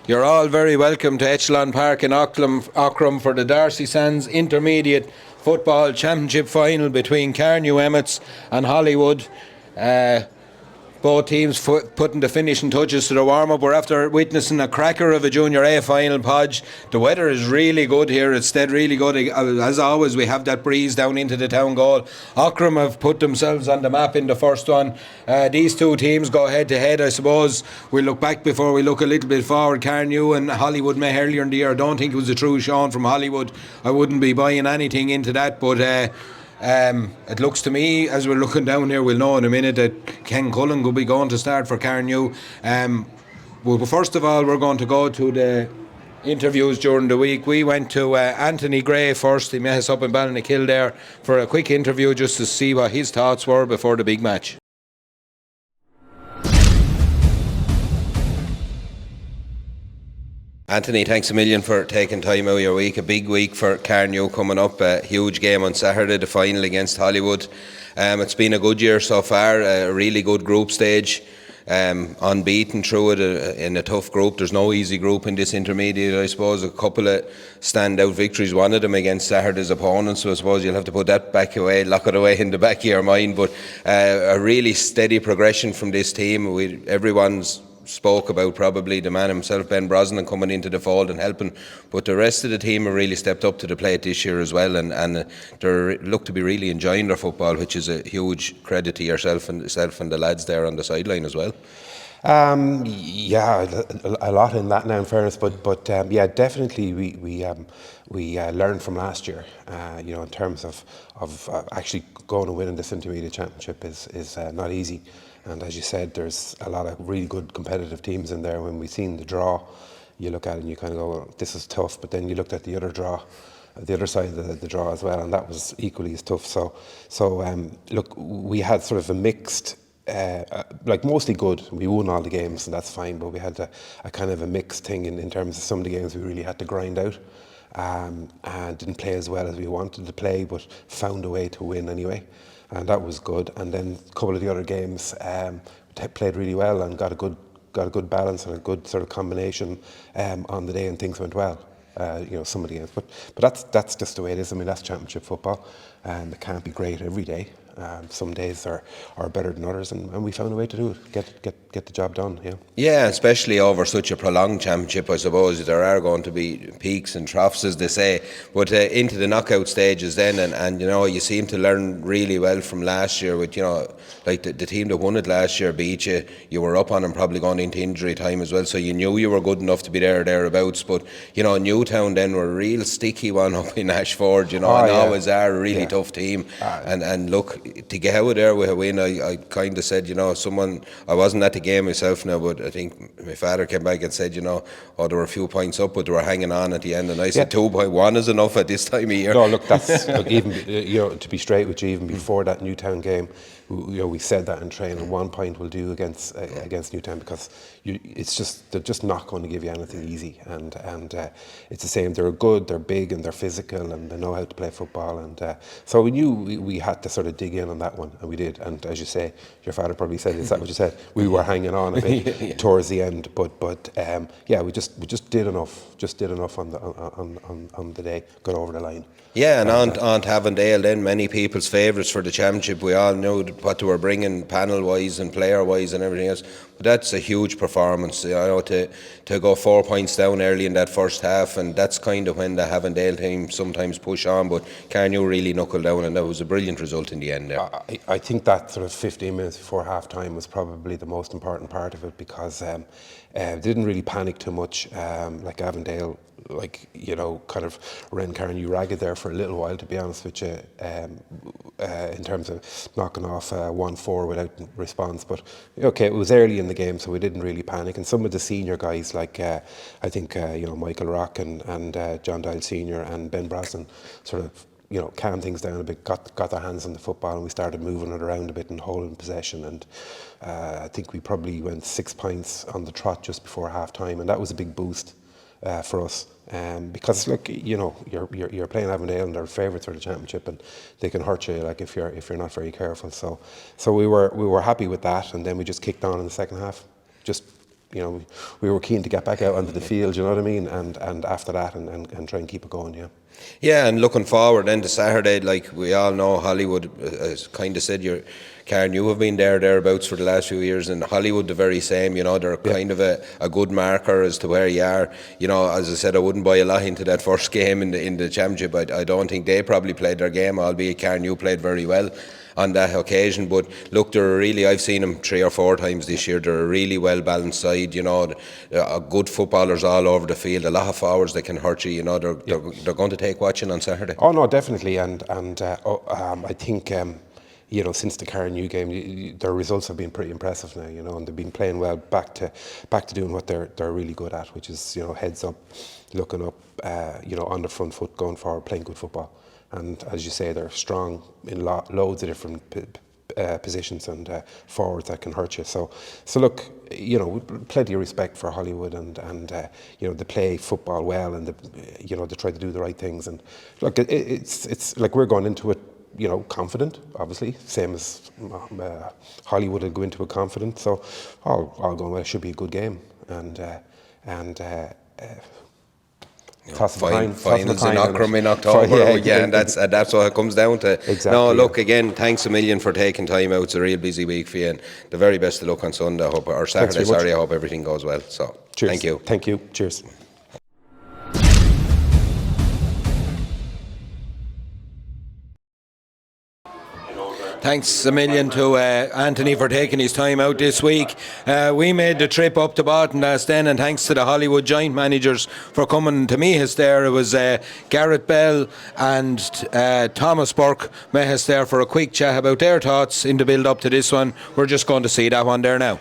You're all very welcome to Echelon Park in Aughrim for the DArcy Sands Intermediate Football Championship Final between Carnew Emmets and Hollywood. Both teams putting the finishing touches to the warm-up. We're after witnessing a cracker of a Junior A final, Podge. The weather is really good here. It's dead really good. As always, we have that breeze down into the town goal. Aughrim have put themselves on the map in the first one. These two teams go head-to-head, I suppose. We'll look back before we look a little bit forward. Carnew and Hollywood met earlier in the year. I don't think it was a true showing from Hollywood. I wouldn't be buying anything into that, but it looks to me, as we're looking down here, we'll know in a minute that Ken Cullen will be going to start for Carnew. Well, first of all, we're going to go to the interviews during the week. We went to Anthony Gray first. He met us up in Ballynakill there for a quick interview just to see what his thoughts were before the big match. Anthony, thanks a million for taking time out of your week. A big week for Carnew coming up. A huge game on Saturday, the final against Hollywood. It's been a good year so far, a really good group stage. Unbeaten through it in a tough group. There's no easy group in this intermediate, I suppose. A couple of standout victories, one of them against Saturday's opponents, so I suppose you'll have to put that back away, lock it away in the back of your mind. But a really steady progression from this team. Everyone's spoke about probably the man himself, Ben Brosnan, coming into the fold and helping, but the rest of the team have really stepped up to the plate this year as well, and they look to be really enjoying their football, which is a huge credit to yourself and the lads there on the sideline as well. Yeah, a lot in that now, in fairness, but yeah, definitely we learned from last year. In terms of actually going and winning this intermediate championship is not easy. And as you said, there's a lot of really good competitive teams in there. When we seen the draw, you look at it and you kind of go, well, this is tough. But then you looked at the other draw, the other side of the draw as well, and that was equally as tough. So look, we had sort of a mixed, like mostly good. We won all the games, and that's fine. But we had a kind of a mixed thing in terms of some of the games we really had to grind out, and didn't play as well as we wanted to play, but found a way to win anyway. And that was good. And then a couple of the other games played really well and got a good balance and a good sort of combination on the day, and things went well. Some of the games, but that's just the way it is. I mean, that's championship football, and it can't be great every day. Some days are better than others, and we found a way to do it, get the job done. Yeah, especially over such a prolonged championship. I suppose there are going to be peaks and troughs, as they say, but into the knockout stages then, and you seem to learn really well from last year. With like the team that won it last year beat you. You were up on them probably going into injury time as well, so you knew you were good enough to be thereabouts. But Newtown then were a real sticky one up in Ashford. And always are a really tough team. And look, to get out of there with a win, I kind of said, I wasn't at the game myself now, but I think my father came back and said, there were a few points up, but they were hanging on at the end, and I said 2.1 is enough at this time of year. No, look, that's even to be straight with you, even before that Newtown game, we said that in training. 1 point will do against Newtown, because they're just not going to give you anything easy, and it's the same. They're good, they're big, and they're physical, and they know how to play football, and so we knew we had to sort of dig in on that one, and we did. And as you say, your father probably said, is that what you said? We were hanging on a bit towards the end, but we just did enough on the day, got over the line. Yeah, and on to Avondale then, many people's favourites for the championship. We all knew what they were bringing panel-wise and player-wise and everything else. But that's a huge performance, to go 4 points down early in that first half, and that's kind of when the Avondale team sometimes push on, but Carnew really knuckled down, and that was a brilliant result in the end there. I think that sort of 15 minutes before half-time was probably the most important part of it, because they didn't really panic too much, like Avondale, kind of ran Carnew ragged there for a little while, to be honest with you, in terms of knocking off 1-4 without response. But okay, it was early in the game, so we didn't really panic. And some of the senior guys, like I think Michael Rock and John Dial Senior and Ben Brosnan, sort of calmed things down a bit, got their hands on the football, and we started moving it around a bit and holding possession. And I think we probably went 6 points on the trot just before half time, and that was a big boost for us. Because look, you're playing Avondale and they're favourites for the championship, and they can hurt you like if you're not very careful. So we were happy with that, and then we just kicked on in the second half. Just we were keen to get back out onto the field, you know what I mean, and after that and try and keep it going. Yeah, and looking forward then to Saturday, like we all know, Hollywood, as kind of said, Carn, you have been thereabouts for the last few years, and Hollywood the very same. They're kind of a good marker as to where you are. As I said, I wouldn't buy a lot into that first game in the championship. I don't think they probably played their game, albeit Carnew played very well on that occasion. But look, I've seen them 3 or 4 times this year. They're a really well balanced side. Good footballers all over the field. A lot of forwards that can hurt you. They're going to take watching on Saturday. Oh no, definitely, and I think. Since the Carnew game, their results have been pretty impressive now. And they've been playing well, back to doing what they're really good at, which is heads up, looking up, on the front foot, going forward, playing good football. And as you say, they're strong in loads of different positions and forwards that can hurt you. So look, plenty of respect for Hollywood, and they play football well, and they try to do the right things. And look, it's like we're going into it, confident, obviously, same as Hollywood will go into it confident. So all going well. It should be a good game, and finals in Aughrim in October. And that's what it comes down to. Exactly. No, look, again, thanks a million for taking time out. It's a real busy week for you, and the very best of luck on Sunday. Or Saturday. Sorry, I hope everything goes well. So, cheers. Thank you. Thank you. Cheers. Thanks a million to Anthony for taking his time out this week. We made the trip up to Barton last then, and thanks to the Hollywood joint managers for coming to meet us there. It was Garrett Bell and Thomas Burke met us there for a quick chat about their thoughts in the build up to this one. We're just going to see that one there now.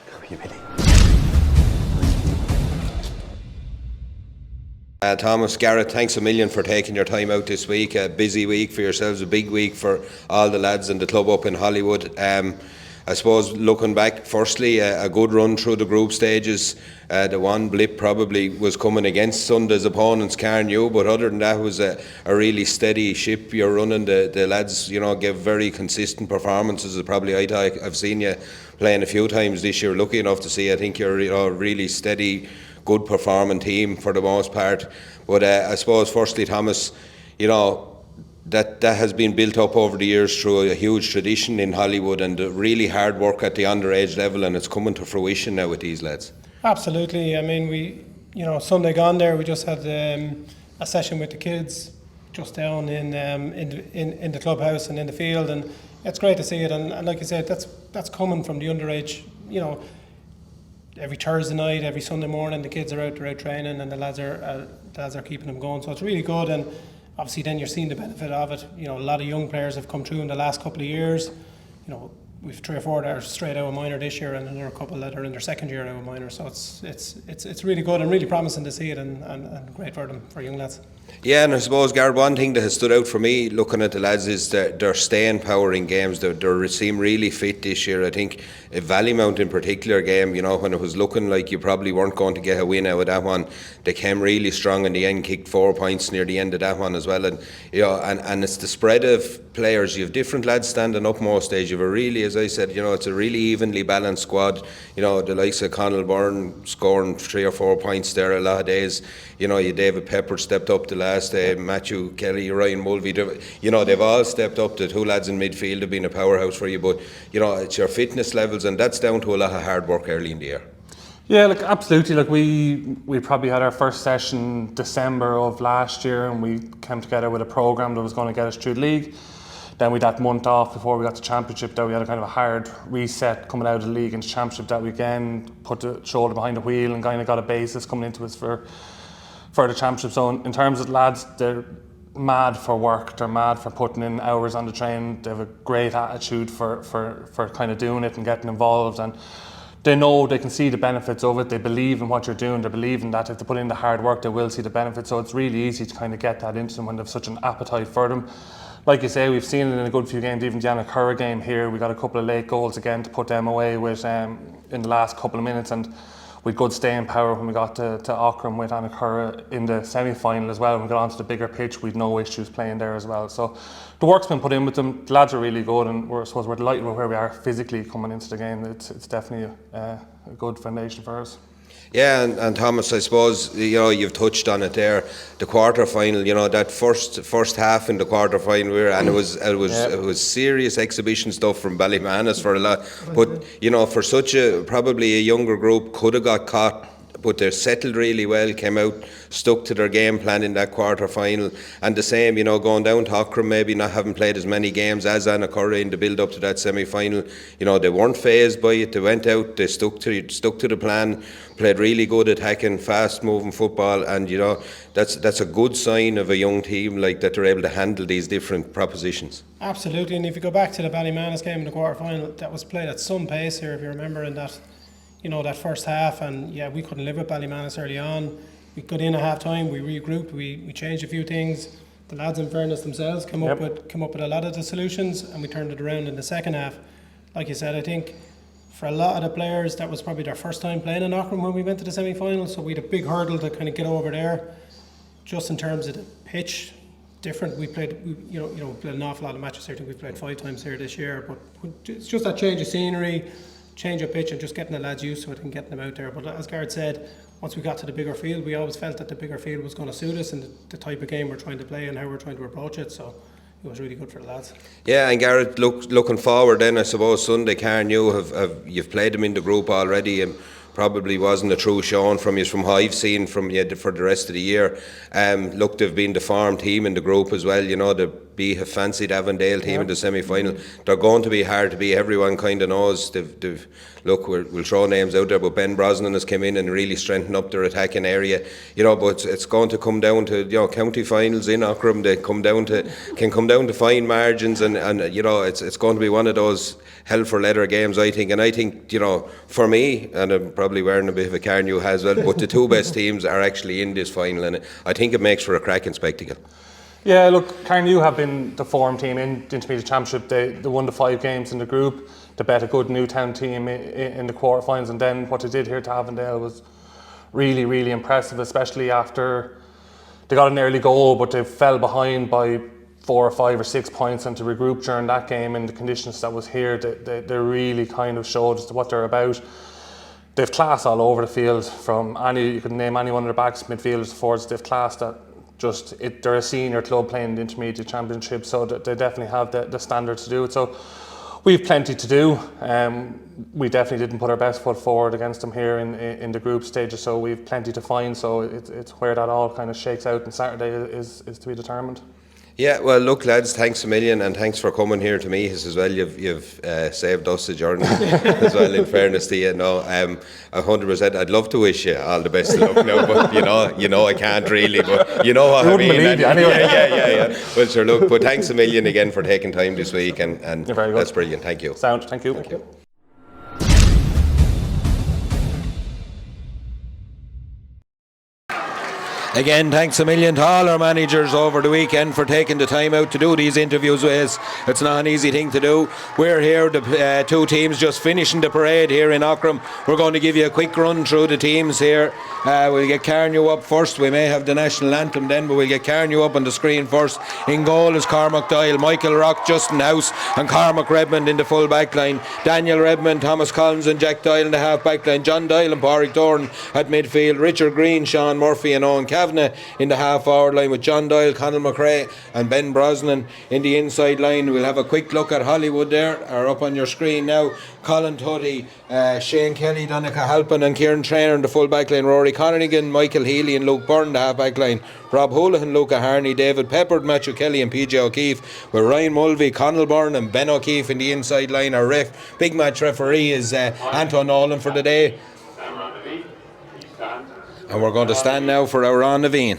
Thomas, Garrett, thanks a million for taking your time out this week. A busy week for yourselves, a big week for all the lads in the club up in Hollywood. I suppose looking back, firstly, a good run through the group stages. The one blip probably was coming against Sunday's opponents, Carnew, but other than that, was a really steady ship you're running. The lads, gave very consistent performances. Probably I've seen you playing a few times this year. Lucky enough to see. I think you're a really steady, good performing team for the most part. But I suppose firstly, Thomas, that has been built up over the years through a huge tradition in Hollywood, and really hard work at the underage level, and it's coming to fruition now with these lads. Absolutely. I mean, we Sunday gone there, we just had a session with the kids just down in the clubhouse and in the field, and it's great to see it. And like you said, that's coming from the underage. Every Thursday night, every Sunday morning, the kids are out training, and the lads are keeping them going. So it's really good, and obviously then you're seeing the benefit of it. A lot of young players have come through in the last couple of years. We've 3 or 4 that are straight out of minor this year, and another couple that are in their second year out of minor. So it's really good and really promising to see it, and great for them, for young lads. Yeah, and I suppose, Gareth, one thing that has stood out for me looking at the lads is their staying power in games. They seem really fit this year. I think a Vallymount in particular game, when it was looking like you probably weren't going to get a win out of that one, they came really strong in the end, kicked 4 points near the end of that one as well. And and it's the spread of players. You have different lads standing up most days. You have a really, as I said, it's a really evenly balanced squad. The likes of Connell Byrne scoring 3 or 4 points there a lot of days. David Pepper stepped up the last day, Matthew Kelly, Ryan Mulvey, they've all stepped up. The 2 lads in midfield have been a powerhouse for you, but it's your fitness levels, and that's down to a lot of hard work early in the year. Yeah, absolutely. We probably had our first session December of last year, and we came together with a programme that was going to get us through the league. Then we had that month off before we got to championship. That we had a kind of a hard reset coming out of the league into championship. That weekend put the shoulder behind the wheel and kind of got a basis coming into us for the championship. So in terms of lads, they're mad for work. They're mad for putting in hours on the train. They have a great attitude for kind of doing it and getting involved, and they know they can see the benefits of it. They believe in what you're doing. They believe in that if they put in the hard work, they will see the benefits. So it's really easy to kind of get that into them when they have such an appetite for them. Like you say, we've seen it in a good few games. Even the Annacurra game here, we got a couple of late goals again to put them away with in the last couple of minutes, and with good staying power when we got to Aughrim with Annacurra in the semi-final as well. When we got onto the bigger pitch, we'd no issues playing there as well. So the work's been put in with them. The lads are really good, and we're delighted with where we are physically coming into the game. It's definitely a good foundation for us. Yeah, and Thomas, I suppose you've touched on it there. The quarter final, that first half in the quarter final, and it was serious exhibition stuff from Ballymanis for a lot. But for such probably a younger group, could have got caught. But they settled really well, came out, stuck to their game plan in that quarter final. And the same, going down to Aughrim, maybe not having played as many games as Annacurra in the build up to that semi final. They weren't phased by it. They went out, they stuck to the plan, played really good attacking, fast moving football, and that's a good sign of a young team like that, they're able to handle these different propositions. Absolutely, and if you go back to the Ballymanis game in the quarter final, that was played at some pace here, if you remember, in that that first half, and we couldn't live with Ballymanis early on. We got in at half time, we regrouped, we changed a few things. The lads, in fairness themselves, came up with a lot of the solutions, and we turned it around in the second half. Like you said, I think for a lot of the players, that was probably their first time playing in Aughrim when we went to the semi-final, so we had a big hurdle to kind of get over there. Just in terms of the pitch, different. We played an awful lot of matches here. I think we've played 5 times here this year, but it's just that change of scenery, change of pitch, and just getting the lads used to it and getting them out there. But as Gareth said, once we got to the bigger field, we always felt that the bigger field was going to suit us and the type of game we're trying to play and how we're trying to approach it. So it was really good for the lads. Yeah, and Gareth, looking forward then, I suppose Sunday, Carnew, you've played them in the group already, and probably wasn't a true showing from you from how I've seen from you for the rest of the year. They've been the farm team in the group as well. The have fancied Avondale team in the semi-final. They're going to be hard to beat. Everyone kind of knows. We'll throw names out there, but Ben Brosnan has come in and really strengthened up their attacking area. But it's going to come down to county finals in Aughrim. They can come down to fine margins, and it's going to be one of those hell for leather games, I think. And I think for me, and I'm probably wearing a bit of a Carnew as well, but the two best teams are actually in this final, and I think it makes for a cracking spectacle. Yeah, look, Carnew have been the form team in the Intermediate Championship. They won the 5 games in the group. They bet a good Newtown team in the quarterfinals, and then what they did here to Avondale was really, really impressive, especially after they got an early goal, but they fell behind by 4 or 5 or 6 points, and to regroup during that game in the conditions that was here, they really kind of showed us what they're about. They've class all over the field, from you could name any one of their backs, midfielders, forwards. They've class that they're a senior club playing the Intermediate Championship, so they definitely have the standard to do it. So we've plenty to do. We definitely didn't put our best foot forward against them here in the group stages, so we've plenty to find. So it's where that all kind of shakes out on Saturday is to be determined. Yeah, well, look, lads, thanks a million, and thanks for coming here to meet us as well. You've saved us a journey as well, in fairness to you. 100%. I'd love to wish you all the best of luck now, but I can't really, but you know what I mean. Believe you anyway. Yeah. Well, sure, look, but thanks a million again for taking time this week, and You're very good. That's brilliant. Thank you. Sound. Thank you. Thank you. Again, thanks a million to all our managers over the weekend for taking the time out to do these interviews with us. It's not an easy thing to do. We're here, the two teams just finishing the parade here in Aughrim. We're going to give you a quick run through the teams here. We'll get Carnew up first. We may have the national anthem then, but we'll get Carnew up on the screen first. In goal is Cormac Doyle, Michael Rock, Justin House and Cormac Redmond in the full back line. Daniel Redmond, Thomas Collins and Jack Doyle in the half back line. John Doyle and Pádraig Doran at midfield. Richard Green, Sean Murphy and Owen Kavanagh in the half forward line, with John Doyle, Conal McRae and Ben Brosnan in the inside line. We'll have a quick look at Hollywood there, are up on your screen now. Colin Tutty, Shane Kelly, Donica Halpin and Kieran Traynor in the full back line. Rory Connigan, Michael Healy and Luke Byrne the half back line. Rob Houlihan, Luca Harney, David Peppard, Matthew Kelly and PJ O'Keefe, with Ryan Mulvey, Conal Byrne and Ben O'Keefe in the inside line. Our big match referee is Anton Nolan for the day. And we're going to stand now for our Ron Naveen.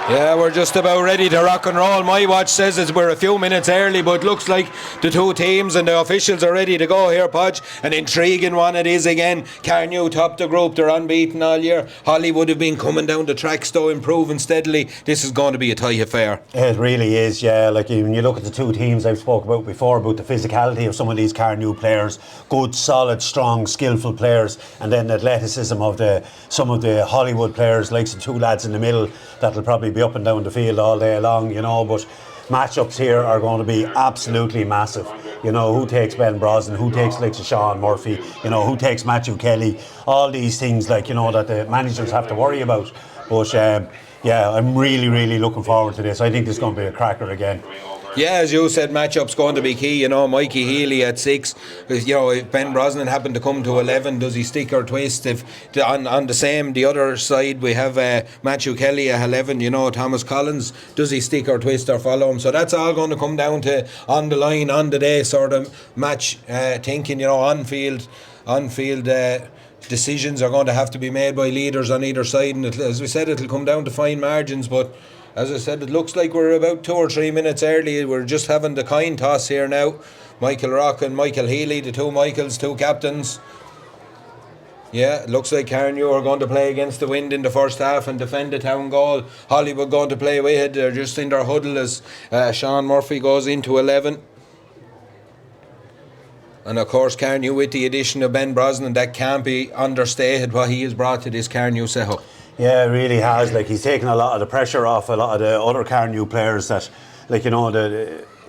Yeah, we're just about ready to rock and roll. My watch says we're a few minutes early, but looks like the two teams and the officials are ready to go here, Podge. An intriguing one it is again. Carnew top the group, they're unbeaten all year. Hollywood have been coming down the tracks though, improving steadily. This is going to be a tight affair. It really is, yeah. Like when you look at the two teams I've spoke about before, about the physicality of some of these Carnew players, good, solid, strong, skillful players, and then the athleticism of some of the Hollywood players, like the two lads in the middle that'll probably be up and down the field all day long, you know. But matchups here are going to be absolutely massive. You know, who takes Ben Brosnan, who takes like Sean Murphy, you know, who takes Matthew Kelly, all these things, like, you know, that the managers have to worry about. But yeah, I'm really looking forward to this. I think this is going to be a cracker again. Yeah, as you said, matchup's going to be key. You know, Mikey Healy at 6. You know, if Ben Brosnan happened to come to 11, does he stick or twist? If on the other side, we have Matthew Kelly at 11. You know, Thomas Collins, does he stick or twist or follow him? So that's all going to come down to on the line, on the day sort of match thinking. You know, on-field decisions are going to have to be made by leaders on either side, and as we said, it'll come down to fine margins. But as I said, it looks like we're about 2 or 3 minutes early. We're just having the coin toss here now. Michael Rock and Michael Healy, the two Michaels, two captains. Yeah, it looks like Carnew are going to play against the wind in the first half and defend the town goal. Hollywood going to play with it. They're just in their huddle as Sean Murphy goes into 11. And of course, Carnew, with the addition of Ben Brosnan, that can't be understated what he has brought to this Carnew setup. Yeah, it really has. Like, he's taken a lot of the pressure off a lot of the other Carnew players that, like, you know,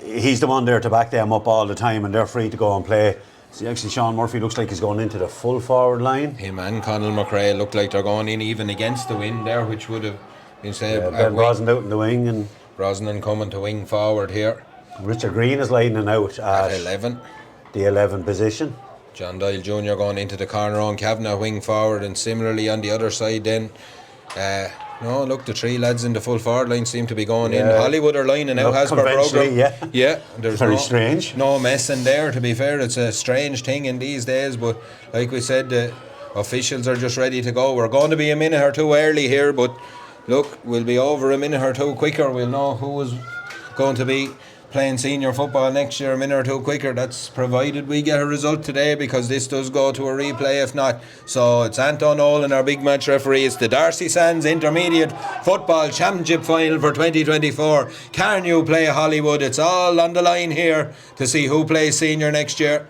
he's the one there to back them up all the time, and they're free to go and play. See, actually, Sean Murphy looks like he's going into the full forward line. Him and Conal McRae look like they're going in even against the wind there, which would have been said. Ben Brosnan out in the wing, and Brosnan coming to wing forward here. Richard Green is lining out At 11. The 11 position. John Doyle Jr. going into the corner on Kavanagh wing forward, and similarly on the other side then. No, look, the three lads in the full forward line seem to be going in. Hollywood are lining out as per programme. Yeah, there's very strange. No messing there, to be fair. It's a strange thing in these days, but like we said, the officials are just ready to go. We're going to be a minute or two early here, but look, we'll be over a minute or two quicker. We'll know who is going to be playing senior football next year a minute or two quicker. That's provided we get a result today, because this does go to a replay if not. So it's Anton Nolan, our big match referee. It's the D'Arcy Sands Intermediate Football Championship Final for 2024. Carnew play Hollywood. It's all on the line here to see who plays senior next year.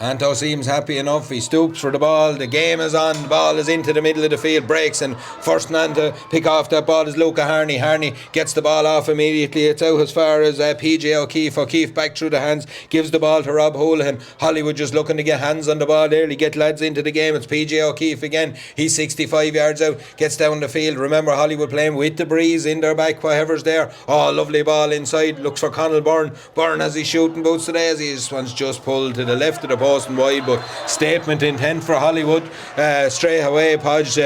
Anto seems happy enough. He stoops for the ball. The game is on. The ball is into the middle of the field. Breaks, and first man to pick off that ball is Luca Harney. Harney gets the ball off immediately. It's out as far as PJ O'Keefe. O'Keefe back through the hands. Gives the ball to Rob Houlihan. Hollywood just looking to get hands on the ball early. Get lads into the game. It's PJ O'Keefe again. He's 65 yards out. Gets down the field. Remember, Hollywood playing with the breeze in their back. Whatever's there. Oh, lovely ball inside. Looks for Conal Byrne. Byrne has his shooting boots today, as his one's just pulled to the left of the post and wide, but statement intent for Hollywood straight away. Podge,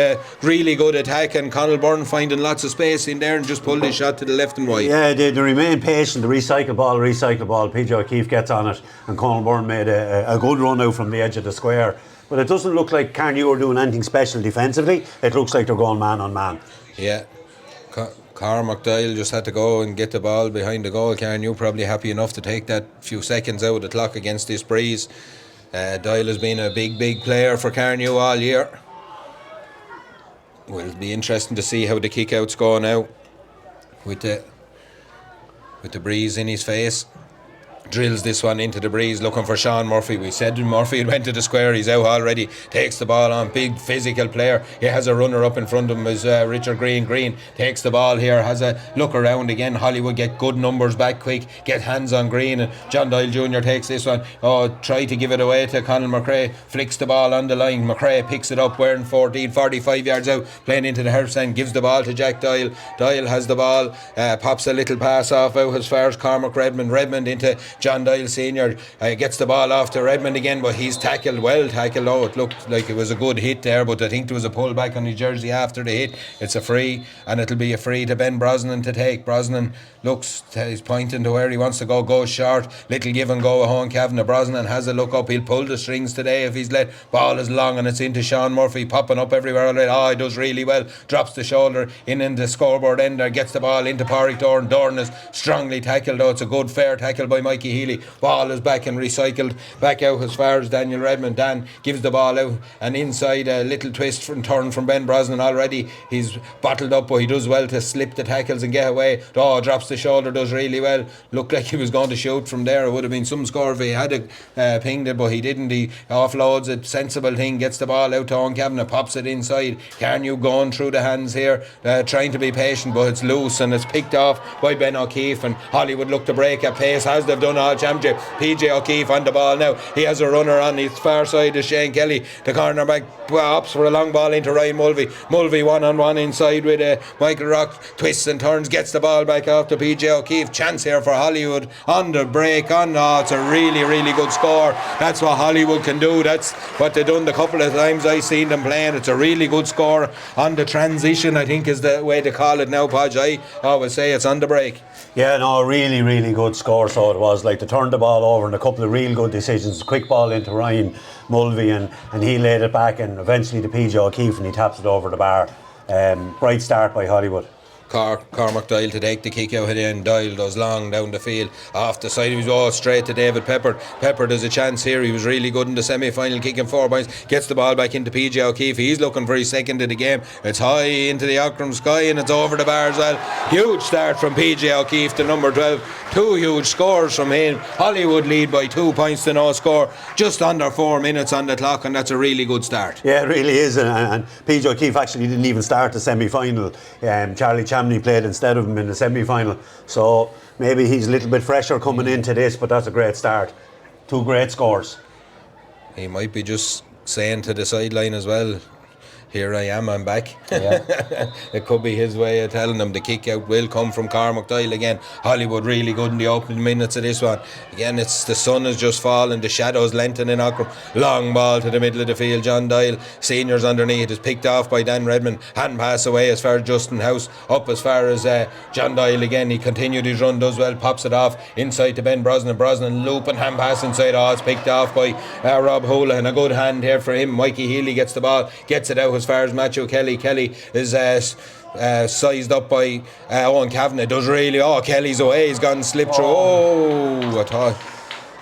really good attack, and Conal Byrne finding lots of space in there and just pulled his shot to the left and wide. Yeah, they remain patient. The recycle ball. PJ O'Keefe gets on it, and Conal Byrne made a good run out from the edge of the square. But it doesn't look like Carnew are doing anything special defensively. It looks like they're going man on man. Yeah. Cormac Doyle just had to go and get the ball behind the goal. Carnew probably happy enough to take that few seconds out of the clock against this breeze. Doyle has been a big player for Carnew all year. Will be interesting to see how the kick-outs go now with the breeze in his face. Drills this one into the breeze, looking for Sean Murphy. We said Murphy went to the square. He's out already. Takes the ball on. Big physical player. He has a runner up in front of him. Is Richard Green. Green takes the ball here. Has a look around again. Hollywood get good numbers back quick. Get hands on Green, and John Doyle Jr. takes this one. Try to give it away to Conal McRae. Flicks the ball on the line. McRae picks it up. Wearing 45 yards out. Playing into the half stand. Gives the ball to Jack Doyle. Doyle has the ball. Pops a little pass off out as far as Cormac Redmond. Redmond into John Doyle Senior gets the ball off to Redmond again, but he's well tackled. Oh, it looked like it was a good hit there, but I think there was a pull back on his jersey after the hit. It's a free, and it'll be a free to Ben Brosnan to take. Brosnan looks, he's pointing to where he wants to go, goes short, little give and go at home. Kavanagh. Brosnan has a look up, he'll pull the strings today if he's let. Ball is long and it's into Sean Murphy, popping up everywhere already. Oh, he does really well, drops the shoulder in the scoreboard end there, gets the ball into Pádraig Doran. Doran is strongly tackled, though it's a good fair tackle by Mikey Healy. Ball is back and recycled back out as far as Daniel Redmond. Dan gives the ball out and inside, a little twist from turn from Ben Brosnan already. He's bottled up, but he does well to slip the tackles and get away. Oh, drops the shoulder, does really well. Looked like he was going to shoot from there. It would have been some score if he had pinged it, but he didn't. He offloads it, sensible thing, gets the ball out to Owen Kavanagh, pops it inside. Carnew going through the hands here, trying to be patient, but it's loose and it's picked off by Ben O'Keefe, and Hollywood look to break at pace as they've done all championship. PJ O'Keefe on the ball now. He has a runner on his far side of Shane Kelly. The cornerback opts for a long ball into Ryan Mulvey. Mulvey 1-on-1 inside with Michael Rock, twists and turns, gets the ball back off to PJ O'Keefe. Chance here for Hollywood on the break. It's a really, really good score. That's what Hollywood can do. That's what they've done the couple of times I've seen them playing. It's a really good score on the transition, I think is the way to call it now, Podge. I always say it's on the break. Yeah, no, really, really good score. So it was, like, they turned the ball over and a couple of real good decisions. Quick ball into Ryan Mulvey and he laid it back, and eventually to PJ O'Keefe and he taps it over the bar. Bright start by Hollywood. Cormac Doyle to take the kick out of and Doyle does long down the field off the side. He was all straight to David Pepper. There's a chance here. He was really good in the semi-final, kicking 4 points, gets the ball back into PJ O'Keefe. He's looking for his second of the game. It's high into the Aughrim sky and it's over the bar as well. Huge start from PJ O'Keefe to number 12. 2 huge scores from him. Hollywood lead by 2 points to no score, just under 4 minutes on the clock, and that's a really good start. Yeah, it really is. And PJ O'Keefe actually didn't even start the semi-final. Charlie Chamney played instead of him in the semi-final, so maybe he's a little bit fresher coming into this, but that's a great start. 2 great scores. He might be just saying to the sideline as well, here I am, I'm back. Yeah. It could be his way of telling them the kick out will come from Cormac Doyle again. Hollywood really good in the opening minutes of this one. Again, it's the sun has just fallen, the shadows lengthening. Aughrim, long ball to the middle of the field. John Doyle Senior's underneath, is picked off by Dan Redmond. Hand pass away as far as Justin House, up as far as John Doyle again. He continued his run, does well, pops it off inside to Ben Brosnan. Brosnan loop and hand pass inside. It's picked off by Rob Houlihan. A good hand here for him. Mikey Healy gets the ball, gets it out as far as Matthew Kelly. Kelly is sized up by Owen Kavanagh. Does really. Kelly's away. He's gone slip through. I thought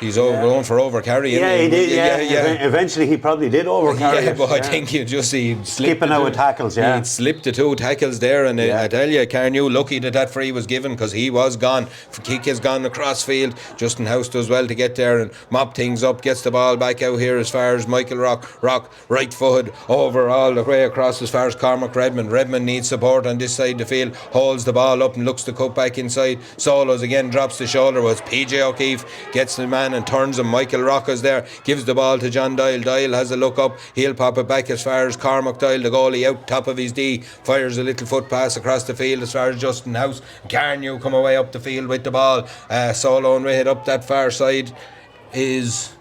he's going for over carrying. Yeah, he did. Yeah. Eventually, he probably did over carry. Yeah, but I think he slipped. Skipping out with tackles. Yeah, he slipped the 2 tackles there, and I tell you, Carnew lucky that free was given, because he was gone. Kick has gone across field. Justin House does well to get there and mop things up. Gets the ball back out here as far as Michael Rock. Right footed over all the way across as far as Cormac Redmond. Redmond needs support on this side of the field. Holds the ball up and looks to cut back inside. Solos again, drops the shoulder. Was PJ O'Keefe gets the man and turns him. Michael Rock is there, gives the ball to John Doyle. Doyle has a look up, he'll pop it back as far as Cormac Doyle, the goalie, out top of his D, fires a little foot pass across the field as far as Justin House. Carnew come away up the field with the ball, solo and right up that far side is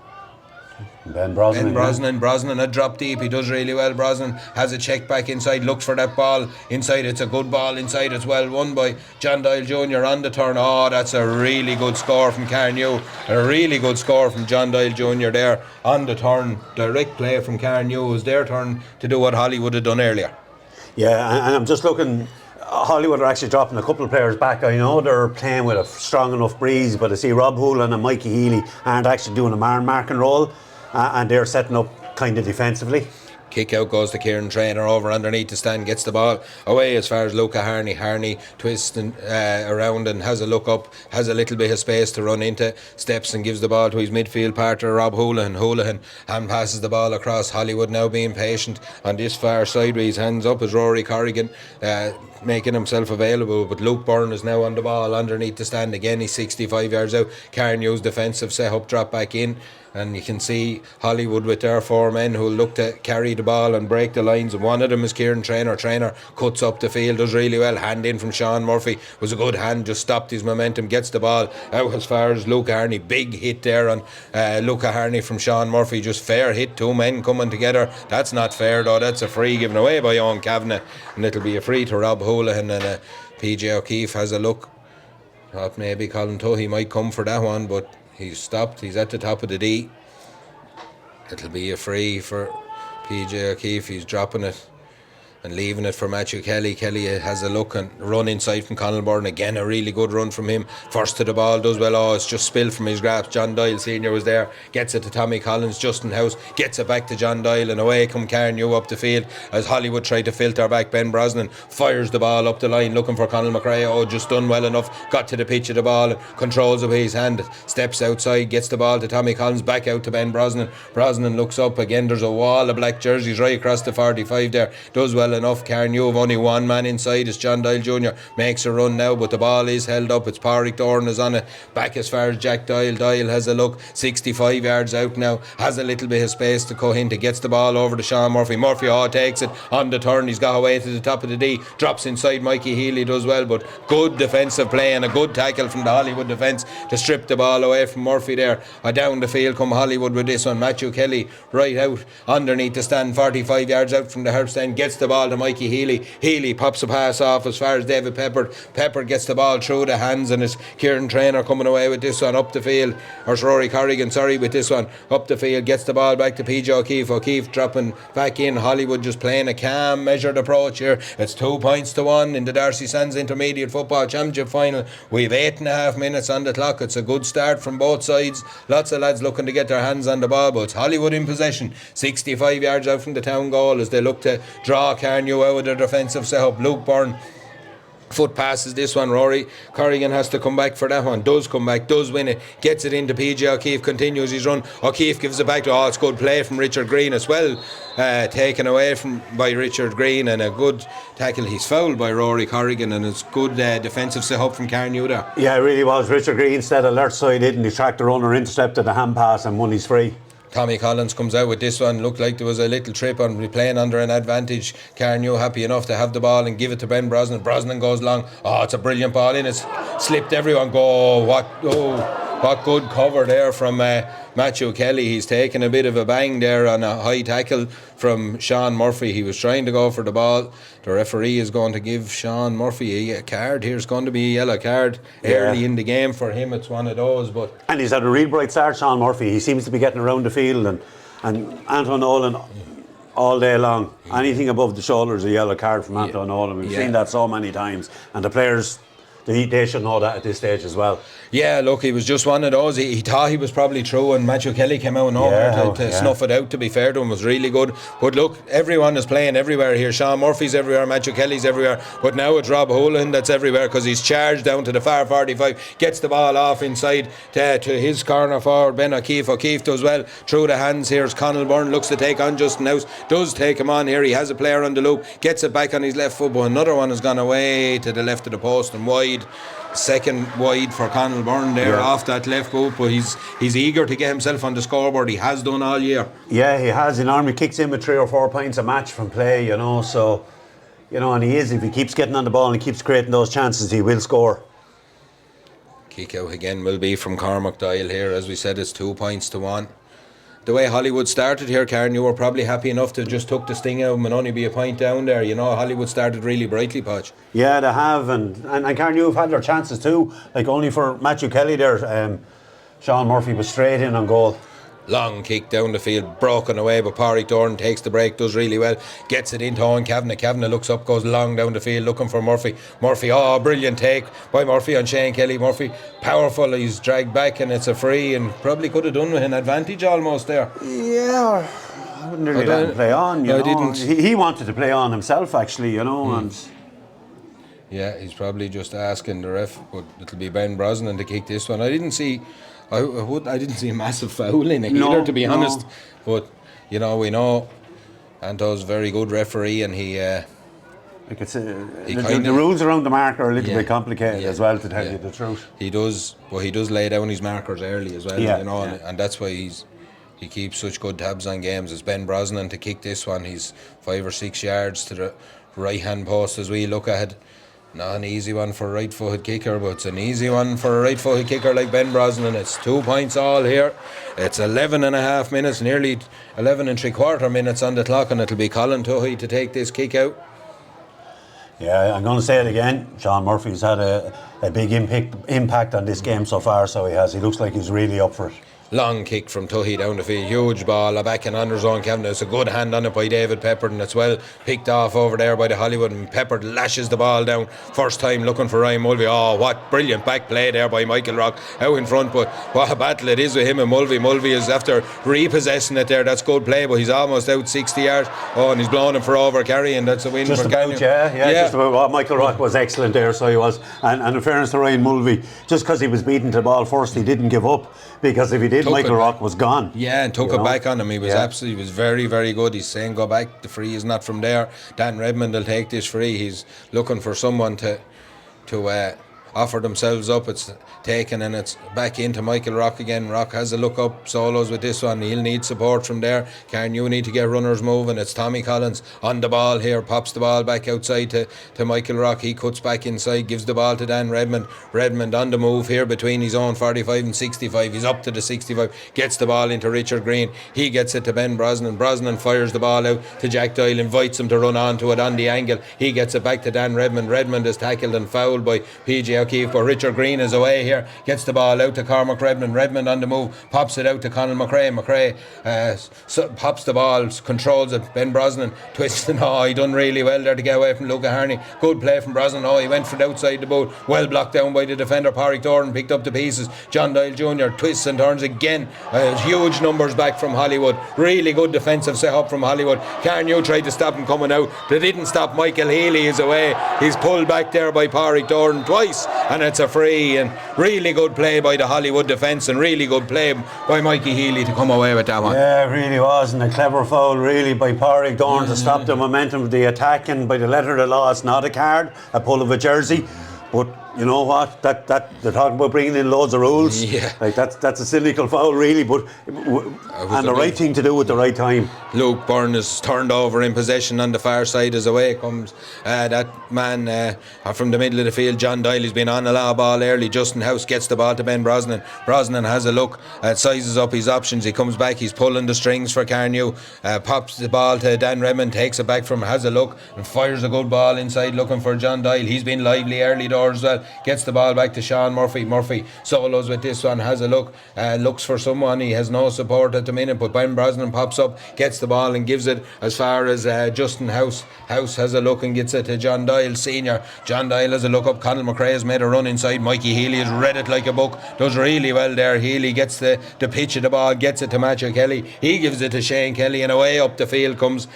Ben Brosnan. Brosnan had dropped deep. He does really well. Brosnan has a check back inside, looks for that ball inside. It's a good ball inside. It's well won by John Doyle Jr. on the turn. That's a really good score from Carnew. A really good score from John Doyle Jr. there on the turn. Direct play from Carnew. It was their turn to do what Hollywood had done earlier. Yeah, and I'm just looking. Hollywood are actually dropping a couple of players back. I know they're playing with a strong enough breeze, but I see Rob Houlihan and Mikey Healy aren't actually doing a marking role. And they're setting up kind of defensively. Kick out goes to Kieran Traynor over underneath the stand, gets the ball away as far as Luca Harney. Harney twists around and has a look up, has a little bit of space to run into, steps and gives the ball to his midfield partner Rob Houlihan. Houlihan hand passes the ball across. Hollywood now being patient on this far side with his hands up as Rory Corrigan making himself available, but Luke Byrne is now on the ball underneath the stand again. He's 65 yards out. Carnew's defensive set up, drop back in. And you can see Hollywood with their 4 men who look to carry the ball and break the lines. And one of them is Kieran Traynor. Traynor cuts up the field, does really well. Hand in from Sean Murphy. Was a good hand, just stopped his momentum. Gets the ball out as far as Luca Harney. Big hit there on Luca Harney from Sean Murphy. Just fair hit. 2 men coming together. That's not fair though. That's a free given away by Owen Kavanagh. And it'll be a free to Rob Houlihan. And PJ O'Keefe has a look. Thought maybe Colin Tuohy might come for that one, but he's stopped. He's at the top of the D. It'll be a free for PJ O'Keefe. He's dropping it and leaving it for Matthew Kelly. Kelly has a look and run inside from Conal Byrne. Again, a really good run from him. First to the ball, does well. Oh, it's just spilled from his grasp. John Doyle Senior was there. Gets it to Tommy Collins. Justin House gets it back to John Doyle, and away come Carnew up the field as Hollywood tried to filter back. Ben Brosnan fires the ball up the line looking for Conal McRae. Oh, just done well enough. Got to the pitch of the ball and controls it with his hand. Steps outside, gets the ball to Tommy Collins. Back out to Ben Brosnan. Brosnan looks up again. There's a wall of black jerseys right across the 45 there. Does well enough. Carnew have only 1 man inside. It's John Doyle Jr. Makes a run now, but the ball is held up. It's Pádraig Doran is on it. Back as far as Jack Doyle. Doyle has a look. 65 yards out now. Has a little bit of space to cut into. Gets the ball over to Sean Murphy. Murphy takes it on the turn. He's got away to the top of the D. Drops inside. Mikey Healy does well, but good defensive play and a good tackle from the Hollywood defence to strip the ball away from Murphy there. Down the field come Hollywood with this one. Matthew Kelly right out underneath the stand, 45 yards out from the half stand. Gets the ball to Mikey Healy. Healy pops a pass off as far as David Pepper. Pepper gets the ball through the hands, and it's Kieran Traynor coming away with this one up the field. Or it's Rory Corrigan, with this one up the field. Gets the ball back to PJ O'Keefe. O'Keefe dropping back in. Hollywood just playing a calm, measured approach here. It's 2 points to 1 in the D'Arcy Sands Intermediate Football Championship final. We've 8.5 minutes on the clock. It's a good start from both sides. Lots of lads looking to get their hands on the ball, but it's Hollywood in possession. 65 yards out from the town goal as they look to draw Carnew out of their defensive setup. Luke Byrne foot passes this one. Rory Corrigan has to come back for that one. Does come back, does win it, gets it into PJ O'Keefe, continues his run. O'Keefe gives it back to, it's good play from Richard Green as well, taken away by Richard Green, and a good tackle. He's fouled by Rory Corrigan, and it's good defensive set up from Carnew there. Yeah, it really was. Richard Green stayed alert side in. He tracked the runner, intercepted the hand pass, and won his free. Tommy Collins comes out with this one. Looked like there was a little trip on playing under an advantage. Carnew happy enough to have the ball and give it to Ben Brosnan. Brosnan goes long. It's a brilliant ball in. It's slipped everyone. What good cover there from Matthew Kelly. He's taken a bit of a bang there on a high tackle from Sean Murphy. He was trying to go for the ball. The referee is going to give Sean Murphy a card. Here's going to be a yellow card early in the game for him. It's one of those. And he's had a real bright start, Sean Murphy. He seems to be getting around the field, and Anton Nolan all day long. Anything above the shoulder is a yellow card from Anton Nolan. We've seen that so many times, and the players, they should know that at this stage as well. Yeah, look, he was just one of those. He thought he was probably through, and Matthew Kelly came out to snuff it out. To be fair to him, was really good. But look, everyone is playing everywhere here. Sean Murphy's everywhere, Matthew Kelly's everywhere. But now it's Rob Houlihan that's everywhere, because he's charged down to the far 45, gets the ball off inside to his corner forward, Ben O'Keefe. O'Keefe does well through the hands. Here's Conal Byrne, looks to take on Justin House, does take him on here. He has a player on the loop, gets it back on his left foot, but another one has gone away to the left of the post and wide. Second wide for Conal Byrne there off that left boot, but he's eager to get himself on the scoreboard. He has done all year. Yeah, he has. He normally kicks in with 3 or 4 points a match from play, so and he is. If he keeps getting on the ball and he keeps creating those chances, he will score. Kick out again will be from Cormac Doyle here. As we said, it's 2 points to 1. The way Hollywood started here, Karen, you were probably happy enough to just took the sting out of them and only be a point down there. Hollywood started really brightly, Podge. Yeah, they have, and Karen, you've had their chances too. Like only for Matthew Kelly there, Sean Murphy was straight in on goal. Long kick down the field, broken away, but Pádraig Doran takes the break, does really well, gets it into Owen Kavanagh. Kavanagh looks up, goes long down the field looking for Murphy. Brilliant take by Murphy on Shane Kelly. Murphy, powerful, he's dragged back and it's a free, and probably could have done with an advantage almost there. Yeah, I wouldn't really let him play on. I didn't. He wanted to play on himself actually, and... Yeah, he's probably just asking the ref, but it'll be Ben Brosnan to kick this one. I didn't see a massive foul in it either, to be honest. But we know Anto's a very good referee, and the rules around the mark are a little bit complicated as well, to tell you the truth. He does lay down his markers early as well, and that's why he keeps such good tabs on games. It's Ben Brosnan to kick this one. He's 5 or 6 yards to the right hand post as we look at it. Not an easy one for a right-footed kicker, but it's an easy one for a right-footed kicker like Ben Brosnan. It's 2 points all here. It's 11 and a half minutes, nearly 11 and 3/4 minutes on the clock, and it'll be Colin Tuohy to take this kick out. Yeah, I'm going to say it again. Sean Murphy's had a big impact on this game so far, so he has. He looks like he's really up for it. Long kick from Tuohy down the field, huge ball, a back in under zone. Kevin, it's a good hand on it by David Peppard, and it's well picked off over there by the Hollywood, and Peppard lashes the ball down first time looking for Ryan Mulvey. Oh, what brilliant back play there by Michael Rock out in front, but what a battle it is with him and Mulvey. Mulvey is after repossessing it there. That's good play, but he's almost out 60 yards. Oh, and he's blown him for over carrying. That's a win just for about, Carnew. yeah, just about. Well, Michael Rock was excellent there, so he was. And in fairness to Ryan Mulvey, just because he was beaten to the ball first, he didn't give up, because if he did, Michael Rock was gone. Yeah, and took it back on him. He was absolutely, he was very, very good. He's saying go back, the free is not from there. Dan Redmond will take this free. He's looking for someone to offer themselves up. It's taken and it's back into Michael Rock again. Rock has a look up, solos with this one. He'll need support from there. Carnew need to get runners moving. It's Tommy Collins on the ball here, pops the ball back outside to Michael Rock. He cuts back inside, gives the ball to Dan Redmond. Redmond on the move here between his own 45 and 65. He's up to the 65, gets the ball into Richard Green. He gets it to Ben Brosnan. Brosnan fires the ball out to Jack Doyle, invites him to run onto it on the angle. He gets it back to Dan Redmond. Redmond is tackled and fouled by PJ O'Keefe, but Richard Green is away here, gets the ball out to Cormac Redmond. Redmond on the move, pops it out to Conal McRae. McRae pops the ball, controls it. Ben Brosnan twisting. Oh, he done really well there to get away from Luca Harney. Good play from Brosnan. Oh, he went for the outside the boot, well blocked down by the defender Pádraig Doran, picked up the pieces. John Doyle Jr. twists and turns again. Huge numbers back from Hollywood. Really good defensive set up from Hollywood. Carnew tried to stop him coming out. They didn't stop. Michael Healy is away. He's pulled back there by Pádraig Doran twice, and it's a free. And really good play by the Hollywood defence, and really good play by Mikey Healy to come away with that one. Yeah, it really was, and a clever foul really by Pádraig Doran to stop the momentum of the attack, and by the letter of the law it's not a card, a pull of a jersey. But you know what? That they're talking about bringing in loads of rules. Yeah, like that's a cynical foul, really. But and the right thing to do at the right time. Luke Byrne is turned over in possession on the far side as away comes that man from the middle of the field. John Doyle has been on a lot of ball early. Justin House gets the ball to Ben Brosnan. Brosnan has a look, sizes up his options. He comes back. He's pulling the strings for Carnew. Pops the ball to Dan Redmond. Takes it back from him. Has a look and fires a good ball inside, looking for John Doyle. He's been lively early doors as well. Gets the ball back to Sean Murphy. Murphy solos with this one. Has a look. Looks for someone. He has no support at the minute, but Ben Brosnan pops up, gets the ball and gives it as far as Justin House. House has a look and gets it to John Doyle Senior. John Doyle has a look up. Conal McRae has made a run inside. Mikey Healy has read it like a book. Does really well there. Healy gets the pitch of the ball, gets it to Matthew Kelly. He gives it to Shane Kelly, and away up the field comes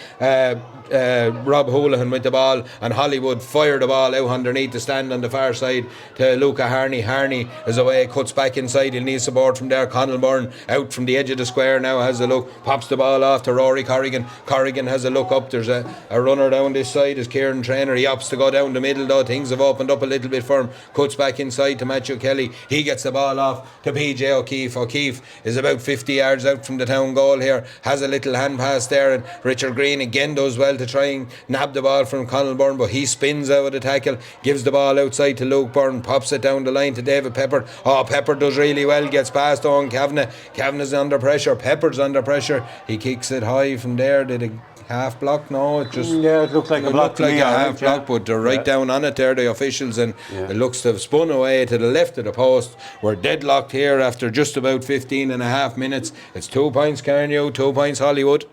Rob Houlihan with the ball, and Hollywood fire the ball out underneath the stand on the far side to Luca Harney. Harney is away, cuts back inside. He'll need support from there. Conal Byrne out from the edge of the square now, has a look, pops the ball off to Rory Corrigan. Corrigan has a look up. There's a runner down this side is Kieran Trainer. He opts to go down the middle though. Things have opened up a little bit for him. Cuts back inside to Matthew Kelly. He gets the ball off to PJ O'Keefe. O'Keefe is about 50 yards out from the town goal here, has a little hand pass there, and Richard Green again does well to try and nab the ball from Conal Byrne, but he spins out of the tackle, gives the ball outside to Luke Byrne, pops it down the line to David Peppard. Oh, Peppard does really well, gets past Owen Kavanagh. Kavanagh's under pressure, Peppard's under pressure. He kicks it high from there. Did a half block? No, it just it looked like a block. Looked like a half block, but they're right down on it there, the officials, and it looks to have spun away to the left of the post. We're deadlocked here after just about 15 and a half minutes. It's 2 points Carnew, 2 points Hollywood.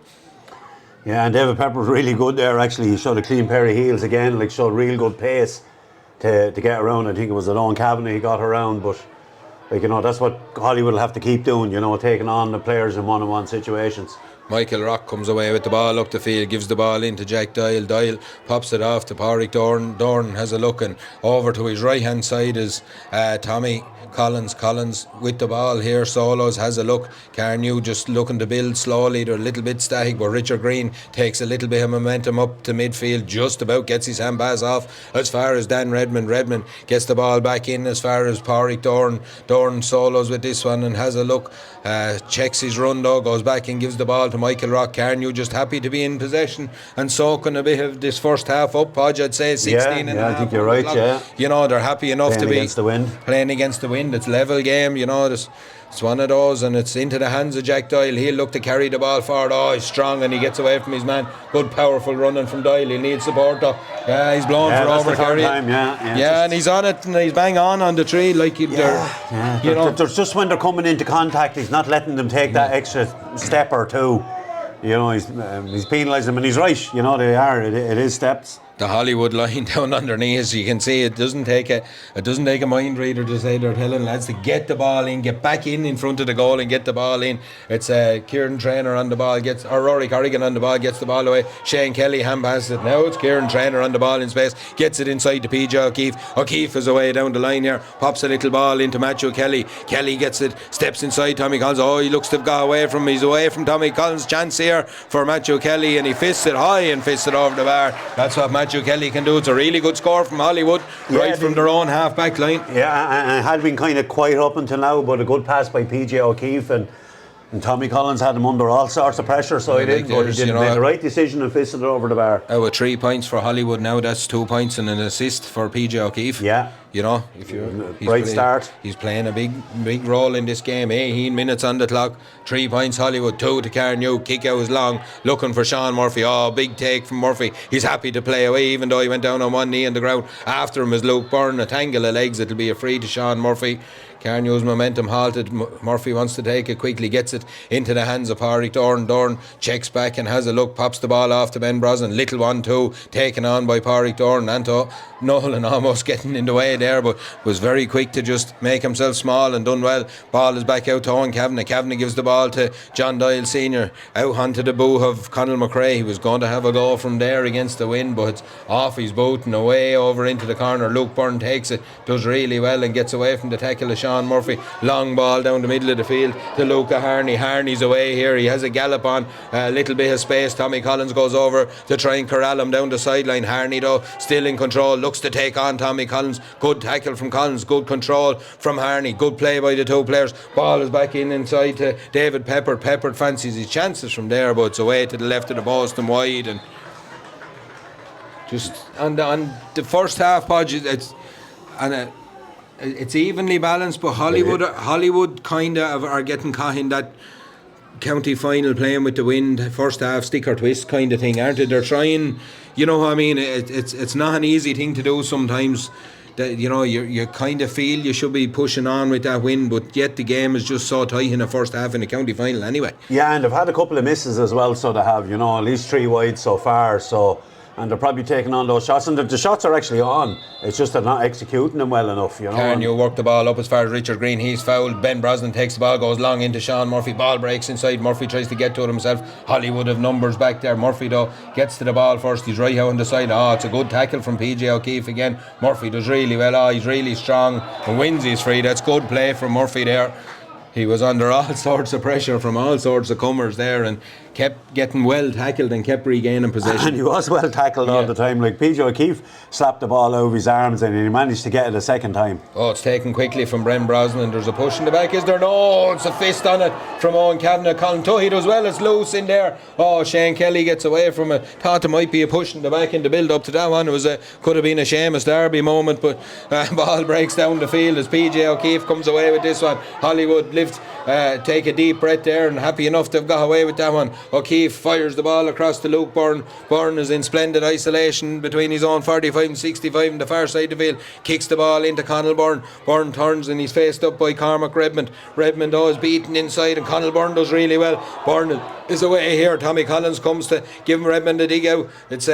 Yeah, and David Pepper was really good there actually. He showed a clean pair of heels again, like showed real good pace to get around. I think it was Owen Kavanagh he got around, but like, you know, that's what Hollywood will have to keep doing, you know, taking on the players in one-on-one situations. Michael Rock comes away with the ball up the field, gives the ball into Jack Doyle. Doyle pops it off to Pádraig Dorn. Dorn has a look, and over to his right hand side is Tommy Collins. Collins with the ball here, solos, has a look. Carnew just looking to build slowly. They're a little bit static, but Richard Green takes a little bit of momentum up to midfield, just about gets his hand pass off as far as Dan Redmond. Redmond gets the ball back in as far as Pádraig Dorn. Dorn solos with this one and has a look. Checks his run though, goes back and gives the ball to Michael Rock. Carnew just happy to be in possession and soaking a bit of this first half up. Podge, I'd say 16 and a half. I think you're right, yeah. You know, they're happy enough to be against the wind. Playing against the wind. It's level game, you know. It's one of those, and it's into the hands of Jack Doyle. He'll look to carry the ball forward. Oh, he's strong and he gets away from his man. Good powerful running from Doyle. He'll need support though. Yeah, he's blown for over carry. And he's on it, and he's bang on the tree like you know. There's just when they're coming into contact, he's not letting them take that extra step or two. You know, he's penalising them, and he's right. You know, they are. It is steps. The Hollywood line down underneath, as you can see, it doesn't take a mind reader to say they're telling lads to get the ball in, get back in front of the goal and get the ball in. It's Kieran Traynor on the ball or Rory Corrigan on the ball, gets the ball away. Shane Kelly hand passes it. Now it's Kieran Traynor on the ball in space, gets it inside to PJ O'Keefe. O'Keefe is away down the line here, pops a little ball into Matthew Kelly. Kelly gets it, steps inside Tommy Collins. Oh, he looks to have got away from him. He's away from Tommy Collins. Chance here for Matthew Kelly, and he fists it high and fists it over the bar. That's what Matthew Kelly can do. It's a really good score from Hollywood, right from their own half back line. Yeah, and it had been kind of quiet up until now, but a good pass by PJ O'Keefe, and Tommy Collins had him under all sorts of pressure, so he did make the right decision and fisted it over the bar. With 3 points for Hollywood now, that's 2 points and an assist for PJ O'Keefe. Yeah. You know, start. He's playing a big role in this game. 18 minutes on the clock. 3 points Hollywood, 2 to Carnew. Kick out is long, looking for Sean Murphy. Oh, big take from Murphy. He's happy to play away, even though he went down on one knee on the ground. After him is Luke Byrne. A tangle of legs. It'll be a free to Sean Murphy. Carnew's momentum halted. Murphy wants to take it quickly, gets it into the hands of Pádraig Dorn. Dorn checks back and has a look, pops the ball off to Ben Brosnan. Little 1-2 taken on by Pádraig Dorn. Anto Nolan almost getting in the way there, but was very quick to just make himself small and done well. Ball is back out to Owen Kavanagh. Kavanagh gives the ball to John Doyle Senior. Out onto the boot of Conal McRae. He was going to have a go from there against the wind, but it's off his boot and away over into the corner. Luke Byrne takes it, does really well and gets away from the tackle of Sean Murphy. Long ball down the middle of the field to Luca Harney. Harney's away here. He has a gallop on, a little bit of space. Tommy Collins goes over to try and corral him down the sideline. Harney though still in control, looks to take on Tommy Collins. Good tackle from Collins, good control from Harney, good play by the two players. Ball is back inside to David Peppard. Peppard fancies his chances from there, but it's away to the left of the post and wide. And just on the first half, Podge, it's evenly balanced, but Hollywood kind of are getting caught in that county final, playing with the wind, first half stick or twist kind of thing, aren't they? They're trying, you know what I mean, it's not an easy thing to do sometimes. That, you know, you kind of feel you should be pushing on with that win, but yet the game is just so tight in the first half in the county final anyway. Yeah, and they've had a couple of misses as well, so they have, you know, at least 3 wide so far, and they're probably taking on those shots, and the shots are actually on. It's just they're not executing them well enough, you know. Carnew worked the ball up as far as Richard Green. He's fouled. Ben Brosnan takes the ball, goes long into Sean Murphy. Ball breaks inside. Murphy tries to get to it himself. Hollywood have numbers back there. Murphy though gets to the ball first. He's right out on the side. It's a good tackle from PJ O'Keefe again. Murphy does really well. He's really strong and wins his free. That's good play from Murphy there. He was under all sorts of pressure from all sorts of comers there and kept getting well tackled and kept regaining possession. And he was well tackled all the time. Like PJ O'Keefe slapped the ball out of his arms and he managed to get it a second time. Oh, it's taken quickly from Bren Brosnan. There's a push in the back, is there? No, it's a fist on it from Owen Kavanagh. Colin Tuohy does well, it's loose in there. Oh, Shane Kelly gets away from it. Thought there might be a push in the back in the build up to that one. Could have been a Seamus Darby moment, but ball breaks down the field as PJ O'Keefe comes away with this one. Hollywood take a deep breath there and happy enough to have got away with that one. O'Keefe fires the ball across to Luke Byrne. Byrne is in splendid isolation between his own 45 and 65 on the far side of the field. Kicks the ball into Conal Byrne. Byrne turns and he's faced up by Cormac Redmond. Redmond though is beaten inside and Conal Byrne does really well. Byrne is away here. Tommy Collins comes to give him Redmond a dig out. It's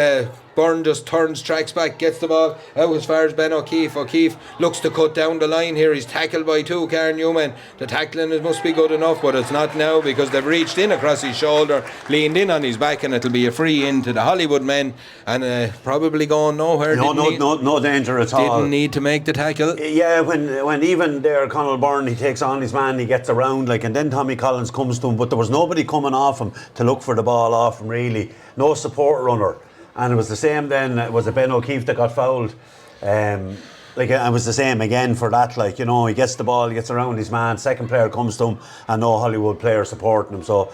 Byrne just turns, tracks back, gets the ball out as far as Ben O'Keefe. O'Keefe looks to cut down the line here. He's tackled by 2 Carnew men. The tackling it must be good enough, but it's not now because they've reached in across his shoulder, leaned in on his back, and it'll be a free in to the Hollywood men, and probably going nowhere. No danger at all. Didn't need to make the tackle. Yeah, when even there Conal Byrne, he takes on his man, he gets around, like, and then Tommy Collins comes to him, but there was nobody coming off him to look for the ball off him, really. No support runner. And it was the same then, was it Ben O'Keefe that got fouled? Like, it was the same again for that, like, you know, he gets the ball, he gets around his man, second player comes to him, and no Hollywood player supporting him. So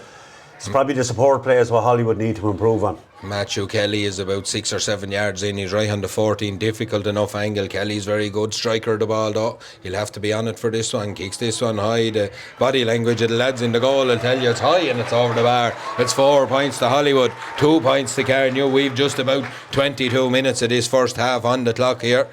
it's probably the support players what Hollywood need to improve on. Matthew Kelly is about 6 or 7 yards in. He's right on the 14. Difficult enough angle. Kelly's very good striker of the ball though. He'll have to be on it for this one. Kicks this one high. The body language of the lads in the goal will tell you it's high and it's over the bar. It's 4 points to Hollywood, 2 points to Carnew. We've just about 22 minutes of this first half on the clock here.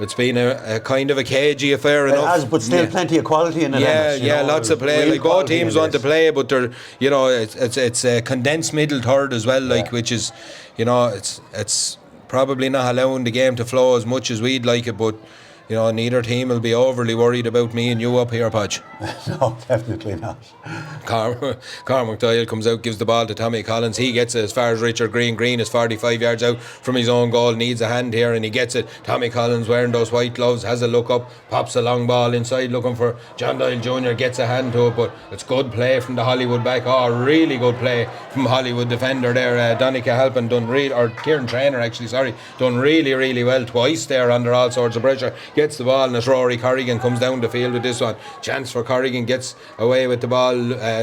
It's been a kind of a cagey affair enough. It has, but still plenty of quality in it. Yeah, lots of play. Like both teams want to play, but they're, you know, it's a condensed middle third as well, like, which is, you know, it's probably not allowing the game to flow as much as we'd like it, but, you know, neither team will be overly worried about me and you up here, Podge. No, definitely not. Cormac Doyle comes out, gives the ball to Tommy Collins. He gets it as far as Richard Green. Green is 45 yards out from his own goal, needs a hand here, and he gets it. Tommy Collins, wearing those white gloves, has a look up, pops a long ball inside looking for John Doyle Jr., gets a hand to it, but it's good play from the Hollywood back. Really good play from Hollywood defender there. Donica Halpin Kieran Trainer actually, done really, really well twice there under all sorts of pressure. Gets the ball, and it's Rory Corrigan comes down the field with this one. Chance for Corrigan, gets away with the ball,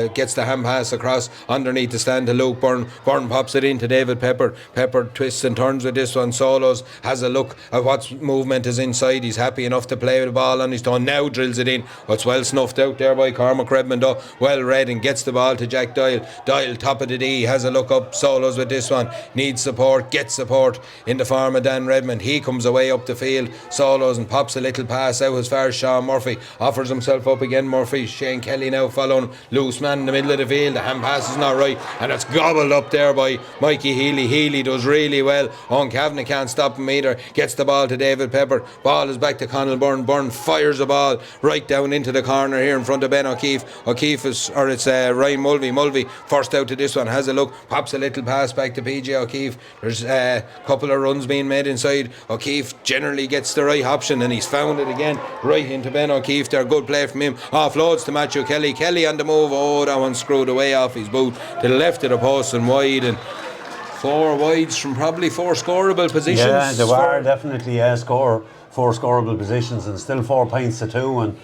gets the hand pass across underneath the stand to Luke Byrne. Byrne pops it into David Pepper. Pepper twists and turns with this one. Solos, has a look at what movement is inside. He's happy enough to play with the ball on his toe. Now drills it in. What's well snuffed out there by Cormac Redmond though. Well read, and gets the ball to Jack Doyle. Doyle, top of the D, has a look up. Solos with this one. Needs support, gets support in the form of Dan Redmond. He comes away up the field. Solos and pops a little pass out as far as Sean Murphy. Offers himself up again, Murphy. Shane Kelly now following. Loose man in the middle of the field. The hand pass is not right, and it's gobbled up there by Mikey Healy. Healy does really well. Owen Kavanagh can't stop him either. Gets the ball to David Pepper. Ball is back to Conal Byrne. Byrne fires the ball right down into the corner here in front of Ben O'Keefe. It's Ryan Mulvey. Mulvey first out to this one. Has a look. Pops a little pass back to PJ O'Keefe. There's a couple of runs being made inside. O'Keefe generally gets the right option, and he's found it again right into Ben O'Keefe there. Good play from him. Offloads to Matthew Kelly. Kelly on the move. That one screwed away off his boot to the left of the post and wide, and 4 wides from probably 4 scoreable positions. Yeah, there were definitely 4 scoreable positions, and still 4 points to 2, and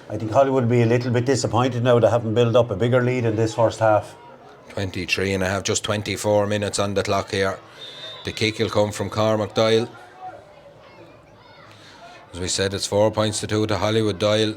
I think Hollywood will be a little bit disappointed now they haven't built up a bigger lead in this first half. 23 and a half, just 24 minutes on the clock here. The kick will come from Cormac Doyle. As we said, it's 4 points to 2 to Hollywood. Doyle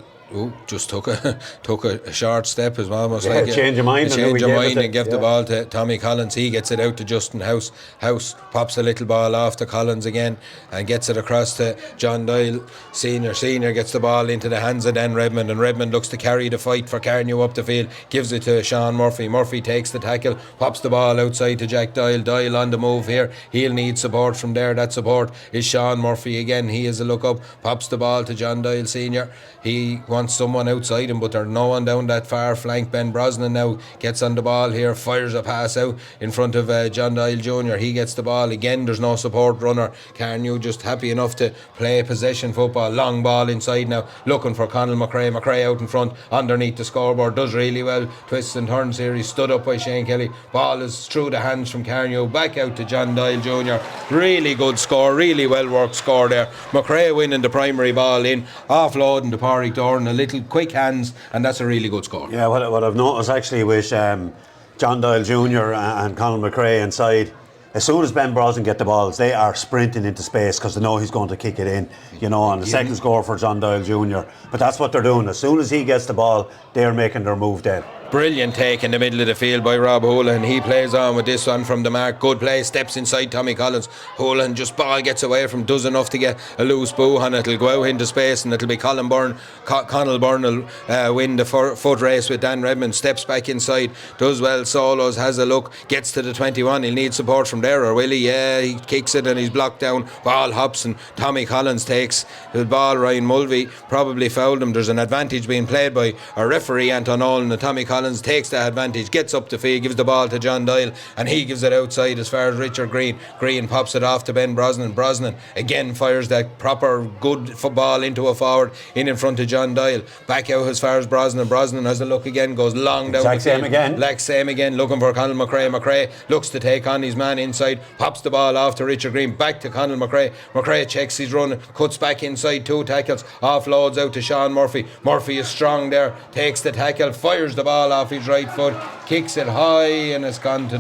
just took a short step. It's almost like a change of mind and gave the ball to Tommy Collins. He gets it out to Justin House. House pops a little ball off to Collins again and gets it across to John Doyle Senior. Senior gets the ball into the hands of Dan Redmond, and Redmond looks to carry the fight for Carnew up the field. Gives it to Sean Murphy. Murphy takes the tackle, pops the ball outside to Jack Doyle. Doyle on the move here. He'll need support from there. That support is Sean Murphy again. He has a look up, pops the ball to John Doyle Senior. He wants someone outside him, but there's no one down that far flank. Ben Brosnan now gets on the ball here, fires a pass out in front of John Doyle Jr. He gets the ball again. There's no support runner. Carnew just happy enough to play possession football. Long ball inside now, looking for Conal McRae. McRae out in front underneath the scoreboard, does really well. Twists and turns here. He's stood up by Shane Kelly. Ball is through the hands from Carnew, back out to John Doyle Jr. Really good score, really well worked score there. McRae winning the primary ball in, offloading to Pádraig Doran, a little quick hands, and that's a really good score. Yeah, what I've noticed actually with John Doyle Jr. and Conal McRae inside, as soon as Ben Brosnan get the balls, they are sprinting into space because they know he's going to kick it in, and the second score for John Doyle Jr. But that's what they're doing. As soon as he gets the ball, they're making their move then. Brilliant take in the middle of the field by Rob Houlihan. He plays on with this one from the mark. Good play, steps inside Tommy Collins. Houlihan just ball gets away from, does enough to get a loose Bhua, and it'll go out into space, and it'll be Connell Byrne will win the foot race with Dan Redmond. Steps back inside, does well, solos, has a look, gets to the 21. He'll need support from there, or will he? Yeah, he kicks it and he's blocked down. Ball hops and Tommy Collins takes the ball. Ryan Mulvey probably fouled him. There's an advantage being played by a referee, Anton Nolan, and Tommy Collins takes that advantage, gets up the field, gives the ball to John Doyle, and he gives it outside as far as Richard Green. Green pops it off to Ben Brosnan. Brosnan again fires that proper good football into a forward in front of John Doyle. Back out as far as Brosnan. Brosnan has a look again, goes long down the field. Same again, looking for Conall McRae. McRae looks to take on his man inside, pops the ball off to Richard Green, back to Conall McRae. McRae checks his run, cuts back inside, 2 tackles, offloads out to Sean Murphy. Murphy is strong there, takes the tackle, fires the ball off his right foot, kicks it high, and it's gone to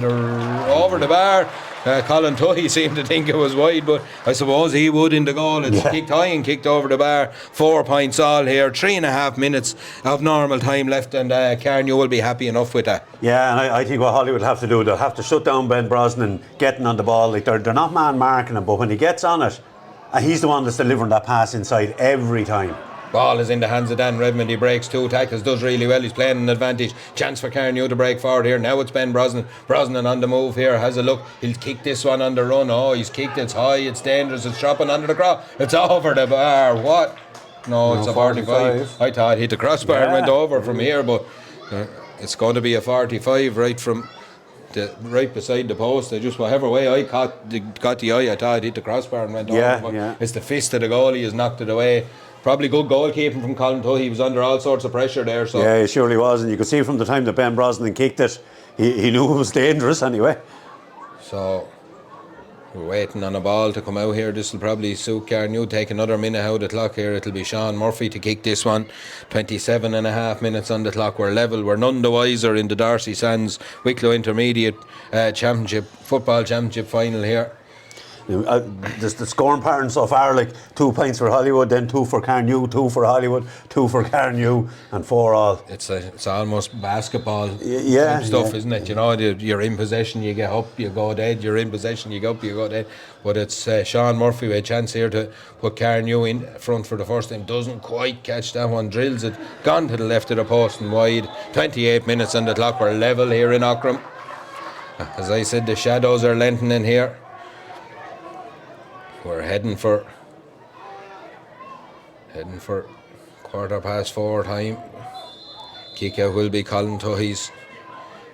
over the bar. Colin Tuohy seemed to think it was wide, but I suppose he would in the goal. It's kicked high and kicked over the bar. 4 points all here. 3.5 minutes of normal time left, and Carnew will be happy enough with that. Yeah, and I think what Hollywood have to do, they'll have to shut down Ben Brosnan getting on the ball. Like they're not man marking him, but when he gets on it, he's the one that's delivering that pass inside every time. Ball is in the hands of Dan Redmond. He breaks 2 tackles, does really well. He's playing an advantage. Chance for Carnew to break forward here. Now it's Ben Brosnan. Brosnan on the move here, has a look. He'll kick this one on the run. Oh, he's kicked. It's high, it's dangerous. It's dropping under the cross. It's over the bar. What? No, it's a 45. I thought hit the crossbar and went over from here, but it's going to be a 45 right beside the post. I just, whatever way I got the eye, I thought it hit the crossbar and went over. But it's the fist of the goalie has knocked it away. Probably good goalkeeping from Colin Tuohy. He was under all sorts of pressure there. So yeah, he surely was, and you could see from the time that Ben Brosnan kicked it, he knew it was dangerous anyway. So we're waiting on a ball to come out here. This will probably suit Carnew. Take another minute out of the clock here. It'll be Sean Murphy to kick this one. 27.5 minutes on the clock. We're level. We're none the wiser in the D'Arcy Sands Wicklow Intermediate Football Championship final here. The scoring pattern so far, like 2 points for Hollywood, then 2 for Carnew, 2 for Hollywood, 2 for Carnew, and 4 all. It's almost basketball type stuff, isn't it? You know, you're in possession, you get up, you go dead. You're in possession, you go up, you go dead. But it's Sean Murphy with a chance here to put Carnew in front for the first time. Doesn't quite catch that one, drills it, gone to the left of the post and wide. 28 minutes on the clock. We're level here in Aughrim. As I said, the shadows are lengthening here. We're heading for 4:15 time. Kick out will be Colin Tuohy's.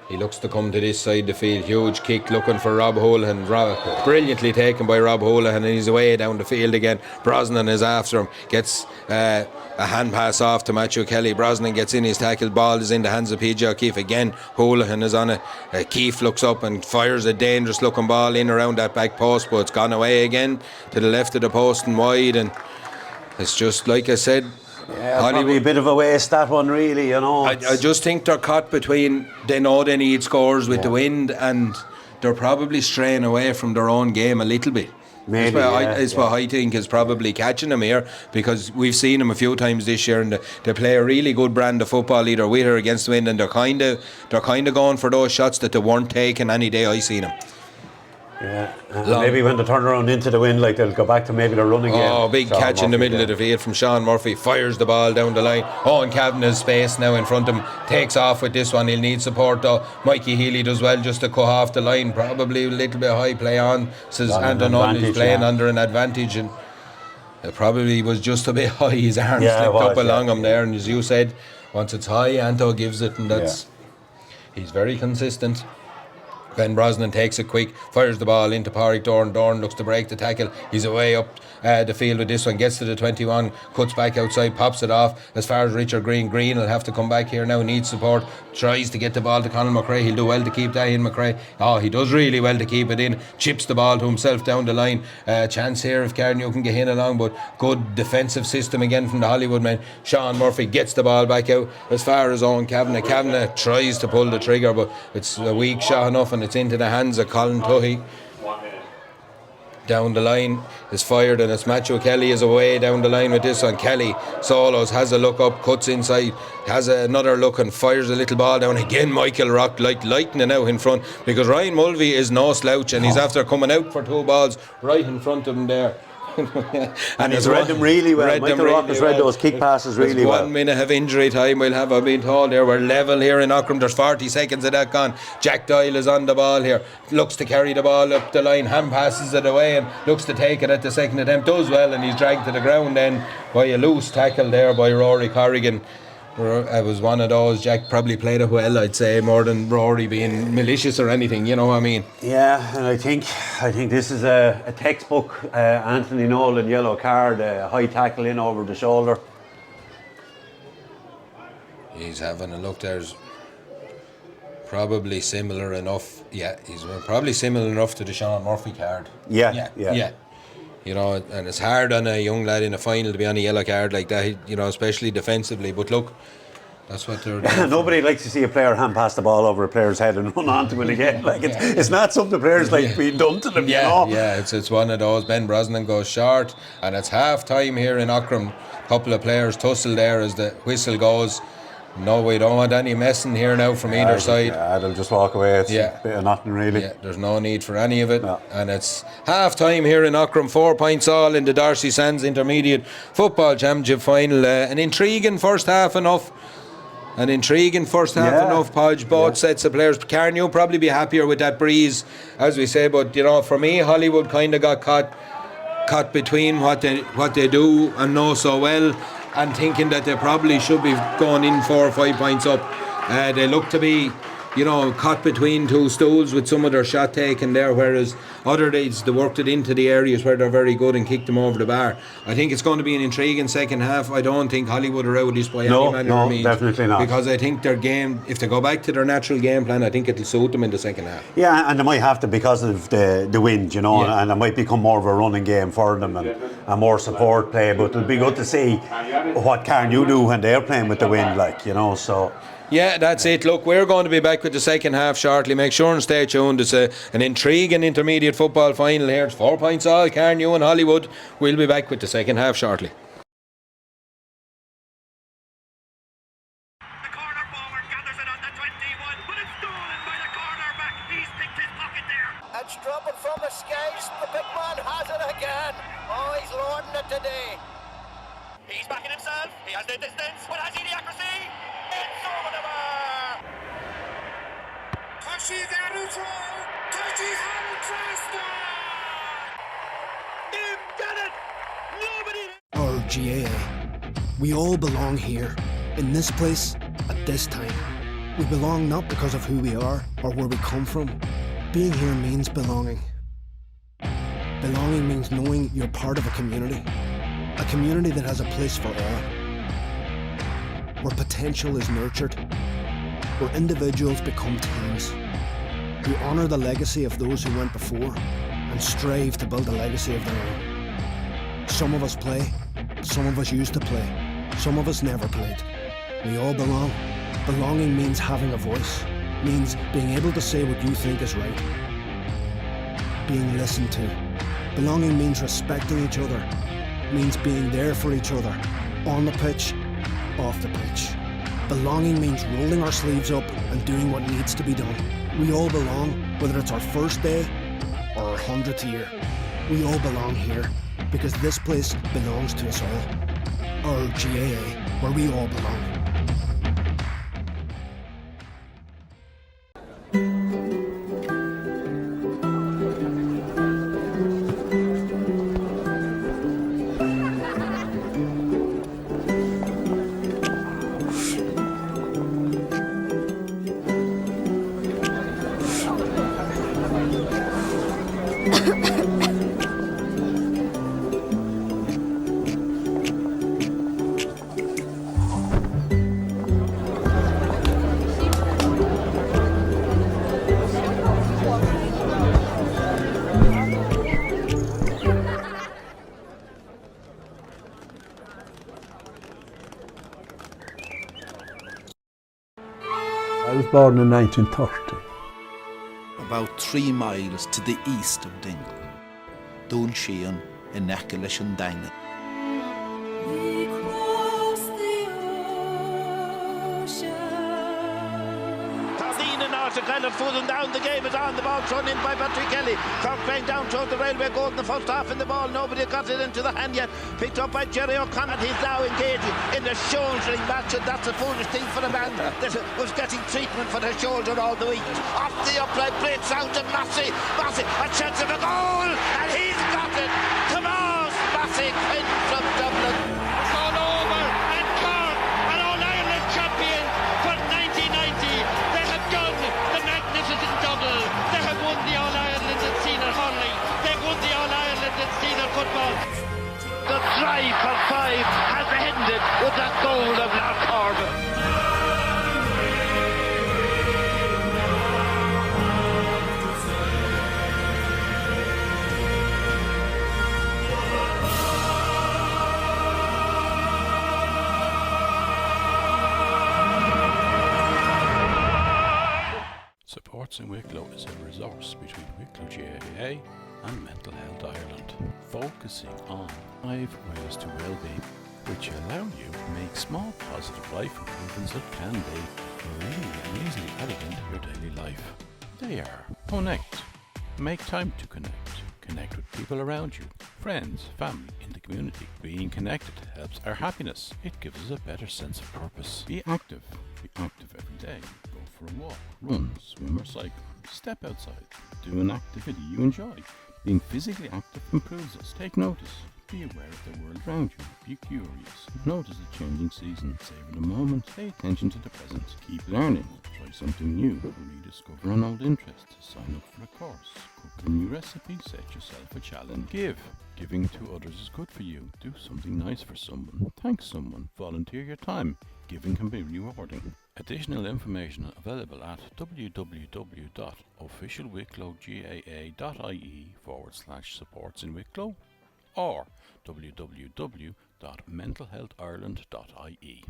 He looks to come to this side of the field. Huge kick looking for Rob Houlihan. Brilliantly taken by Rob Houlihan, and he's away down the field again. Brosnan is after him. Gets a hand pass off to Matthew Kelly. Brosnan gets in his tackle. Ball is in the hands of PJ O'Keefe again. Houlihan is on it. Keefe looks up and fires a dangerous looking ball in around that back post, but it's gone away again to the left of the post and wide. And it's just like I said, yeah, probably a bit of a waste, that one, really, you know. I just think they're caught between, they know they need scores with the wind, and they're probably straying away from their own game a little bit. Maybe, it's what I think is probably catching them here, because we've seen them a few times this year, and they play a really good brand of football, either with or against the wind, and they're kind of going for those shots that they weren't taking any day I seen them. Yeah, maybe when they turn around into the wind, like they'll go back to maybe their running game. Oh, big catch in the middle of the field from Sean Murphy. Fires the ball down the line. Owen Kavanagh's space now in front of him. Takes off with this one. He'll need support though. Mikey Healy does well just to cut off the line. Probably a little bit high play on. Says Anton Nolan is playing under an advantage, and it probably was just a bit high. His arm slipped up along him there, and as you said, once it's high, Anto gives it, and he's very consistent. Ben Brosnan takes it quick, fires the ball into Pádraig Doran. Doran looks to break the tackle. He's away up the field with this one. Gets to the 21, cuts back outside, pops it off as far as Richard Green. Green will have to come back here now, needs support. Tries to get the ball to Conall McRae. He'll do well to keep that in, McRae. Oh, he does really well to keep it in. Chips the ball to himself down the line. Chance here if Carnew can get in along, but good defensive system again from the Hollywood men. Sean Murphy gets the ball back out as far as Owen Kavanagh. Kavanagh tries to pull the trigger, but it's a weak shot enough, and it's into the hands of Colin Tuohy. down the line is fired, and it's Matthew Kelly is away down the line with this one. Kelly solos, has a look up, cuts inside, has another look and fires a little ball down again. Michael Rock like lightning out in front, because Ryan Mulvey is no slouch, and he's after coming out for 2 balls right in front of him there. and he's read them really well. Michael Rock has read those kick passes really well. 1 minute of injury time we'll have, I've been told there. We're level here in Aughrim. There's 40 seconds of that gone. Jack Doyle is on the ball here, looks to carry the ball up the line, hand passes it away and looks to take it at the second attempt, does well, and he's dragged to the ground then by a loose tackle there by Rory Corrigan. It was one of those. Jack probably played it well, I'd say, more than Rory being malicious or anything, you know what I mean? Yeah, and I think this is a textbook Anthony Nolan yellow card, a high tackle in over the shoulder. He's having a look. There's probably similar enough. Yeah, he's probably similar enough to the Sean Murphy card. Yeah. You know, and it's hard on a young lad in a final to be on a yellow card like that, you know, especially defensively. But look, that's what they're doing. Nobody likes to see a player hand pass the ball over a player's head and run onto it again. Like it's not something players like being done to them, you know. Yeah, it's one of those. Ben Brosnan goes short, and it's half time here in Aughrim. Couple of players tussle there as the whistle goes. No, we don't want any messing here now from either side. Yeah, they'll just walk away. It's a bit of nothing really. Yeah, there's no need for any of it. No. And it's half time here in Aughrim. 4 points all in the DArcy Sands Intermediate Football Championship Final. An intriguing first half enough. Podge. Both sets of players. Carnew probably be happier with that breeze, as we say. But you know, for me, Hollywood kind of got caught between what they do and know so well, and thinking that they probably should be going in 4 or 5 points up. They look to be, you know, caught between 2 stools with some of their shot taken there, whereas other days they worked it into the areas where they're very good and kicked them over the bar. I think it's going to be an intriguing second half. I don't think Hollywood are out of this by any manner of means. No, definitely not. Because I think their game, if they go back to their natural game plan, I think it'll suit them in the second half. Yeah, and they might have to because of the wind, you know, and it might become more of a running game for them and more support play. But it'll be good to see what Carnew do when they're playing with the wind, like, you know, so... Yeah, that's it. Look, we're going to be back with the second half shortly. Make sure and stay tuned. It's an intriguing intermediate football final here. It's 4 points all, Carnew and Hollywood. We'll be back with the second half shortly. The corner forward gathers it on the 21, but it's stolen by the cornerback. He's picked his pocket there. It's dropping from the skies. The big man has it again. Oh, he's lording it today. He's backing himself. He has the distance, but has he the accuracy? It's over the bar. Toshi there to throw. Toshi Hamilton. Him get it. Nobody. Our GAA. We all belong here, in this place, at this time. We belong not because of who we are or where we come from. Being here means belonging. Belonging means knowing you're part of a community that has a place for all. Where potential is nurtured, where individuals become teams, who honour the legacy of those who went before and strive to build a legacy of their own. Some of us play, some of us used to play, some of us never played. We all belong. Belonging means having a voice, means being able to say what you think is right, being listened to. Belonging means respecting each other, means being there for each other, on the pitch, off the pitch. Belonging means rolling our sleeves up and doing what needs to be done. We all belong, whether it's our first day or our 100th year. We all belong here because this place belongs to us all. Our GAA, where we all belong. I was born in 1930. About 3 miles to the east of Dingle. dún síon in necha leis an daine. We cross the ocean. Kind of fooling down, the game is on, the ball thrown in by Patrick Kelly. Cork playing down towards the railway goal in the first half in the ball. Nobody got it into the hand yet. Picked up by Jerry O'Connor. He's now engaging in the shouldering match, and that's a foolish thing for a man that was getting treatment for the shoulder all the week. Off the upright, breaks out to Massey. Massey, a chance of a goal, and he's got it. Tomas Massey, in from Dublin. It's all over, and Carn, an All-Ireland champion for 1990. They have done the magnificent double. They have won the All-Ireland in senior hurling. They've won the All-Ireland in senior football. The drive for 5 has ended with that goal of Lark Corbin. Supports in Wicklow is a resource between Wicklow GAA and Mental Health Ireland, focusing on 5 ways to well-being, which allow you to make small positive life improvements that can be really and easily added into your daily life. They are: connect, make time to connect with people around you, friends, family, in the community. Being connected helps our happiness. It gives us a better sense of purpose. Be active every day. Go for a walk, run, swim or cycle. Step outside. Do an activity you enjoy. Being physically active improves us. Take notice. Be aware of the world around you. Be curious. Notice the changing season. Savor the moment. Pay attention to the present. Keep learning. Try something new. Rediscover an old interest. Sign up for a course. Cook a new recipe. Set yourself a challenge. Give. Giving to others is good for you. Do something nice for someone. Thank someone. Volunteer your time. Giving can be rewarding. Additional information available at www.officialwicklowgaa.ie/supports in Wicklow or www.mentalhealthireland.ie.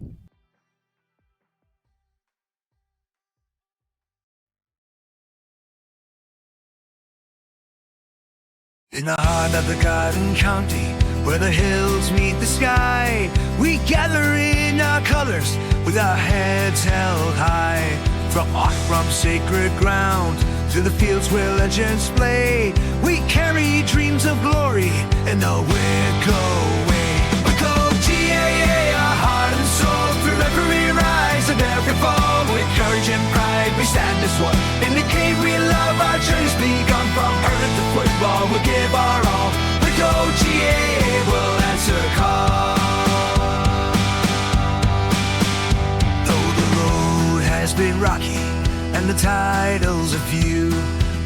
In the heart of the Garden County, where the hills meet the sky, we gather in our colours with our heads held high. From Aughrim's sacred ground to the fields where legends play, we carry dreams of glory in the Wicklow way. Wicklow GAA, our heart and soul, through every rise and every fall. With courage and pride we stand as one. In the game we love, our journey's begun. From hurling to football we'll give our all. Wicklow GAA will answer call. Though the road has been rocky and the titles a few,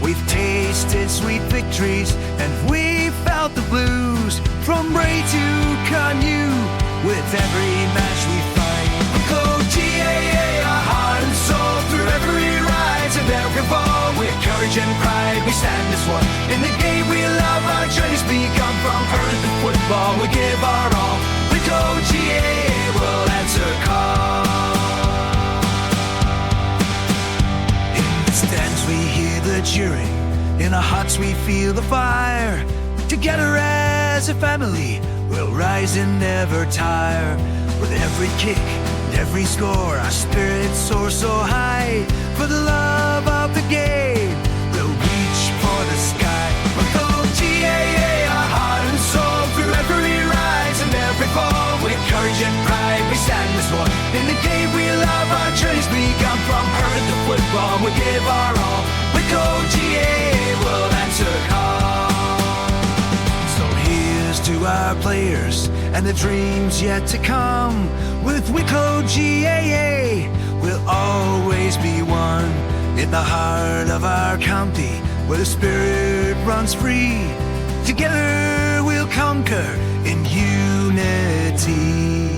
we've tasted sweet victories and we've felt the blues. From Bray to Carnew, with every match we fight. Wicklow GAA, our heart and soul, through every rise and every fall. With courage and pride we stand as one. In the game we love, our journey's begun. From hurling to football we give our all. Wicklow GAA will answer call. In the stands we hear the cheering, in our hearts we feel the fire. Together as a family we'll rise and never tire. With every kick and every score our spirits soar so high. For the love of the game we'll reach for the sky. Wicklow GAA, our heart and soul, through every rise and every fall. With courage and pride we stand as one. In the game we love, our journey's begun. From hurling to football we give our all. Wicklow GAA will answer call. So here's to our players and the dreams yet to come. With Wicklow GAA we'll always be one. In the heart of our county, where the spirit runs free. Together we'll conquer in unity.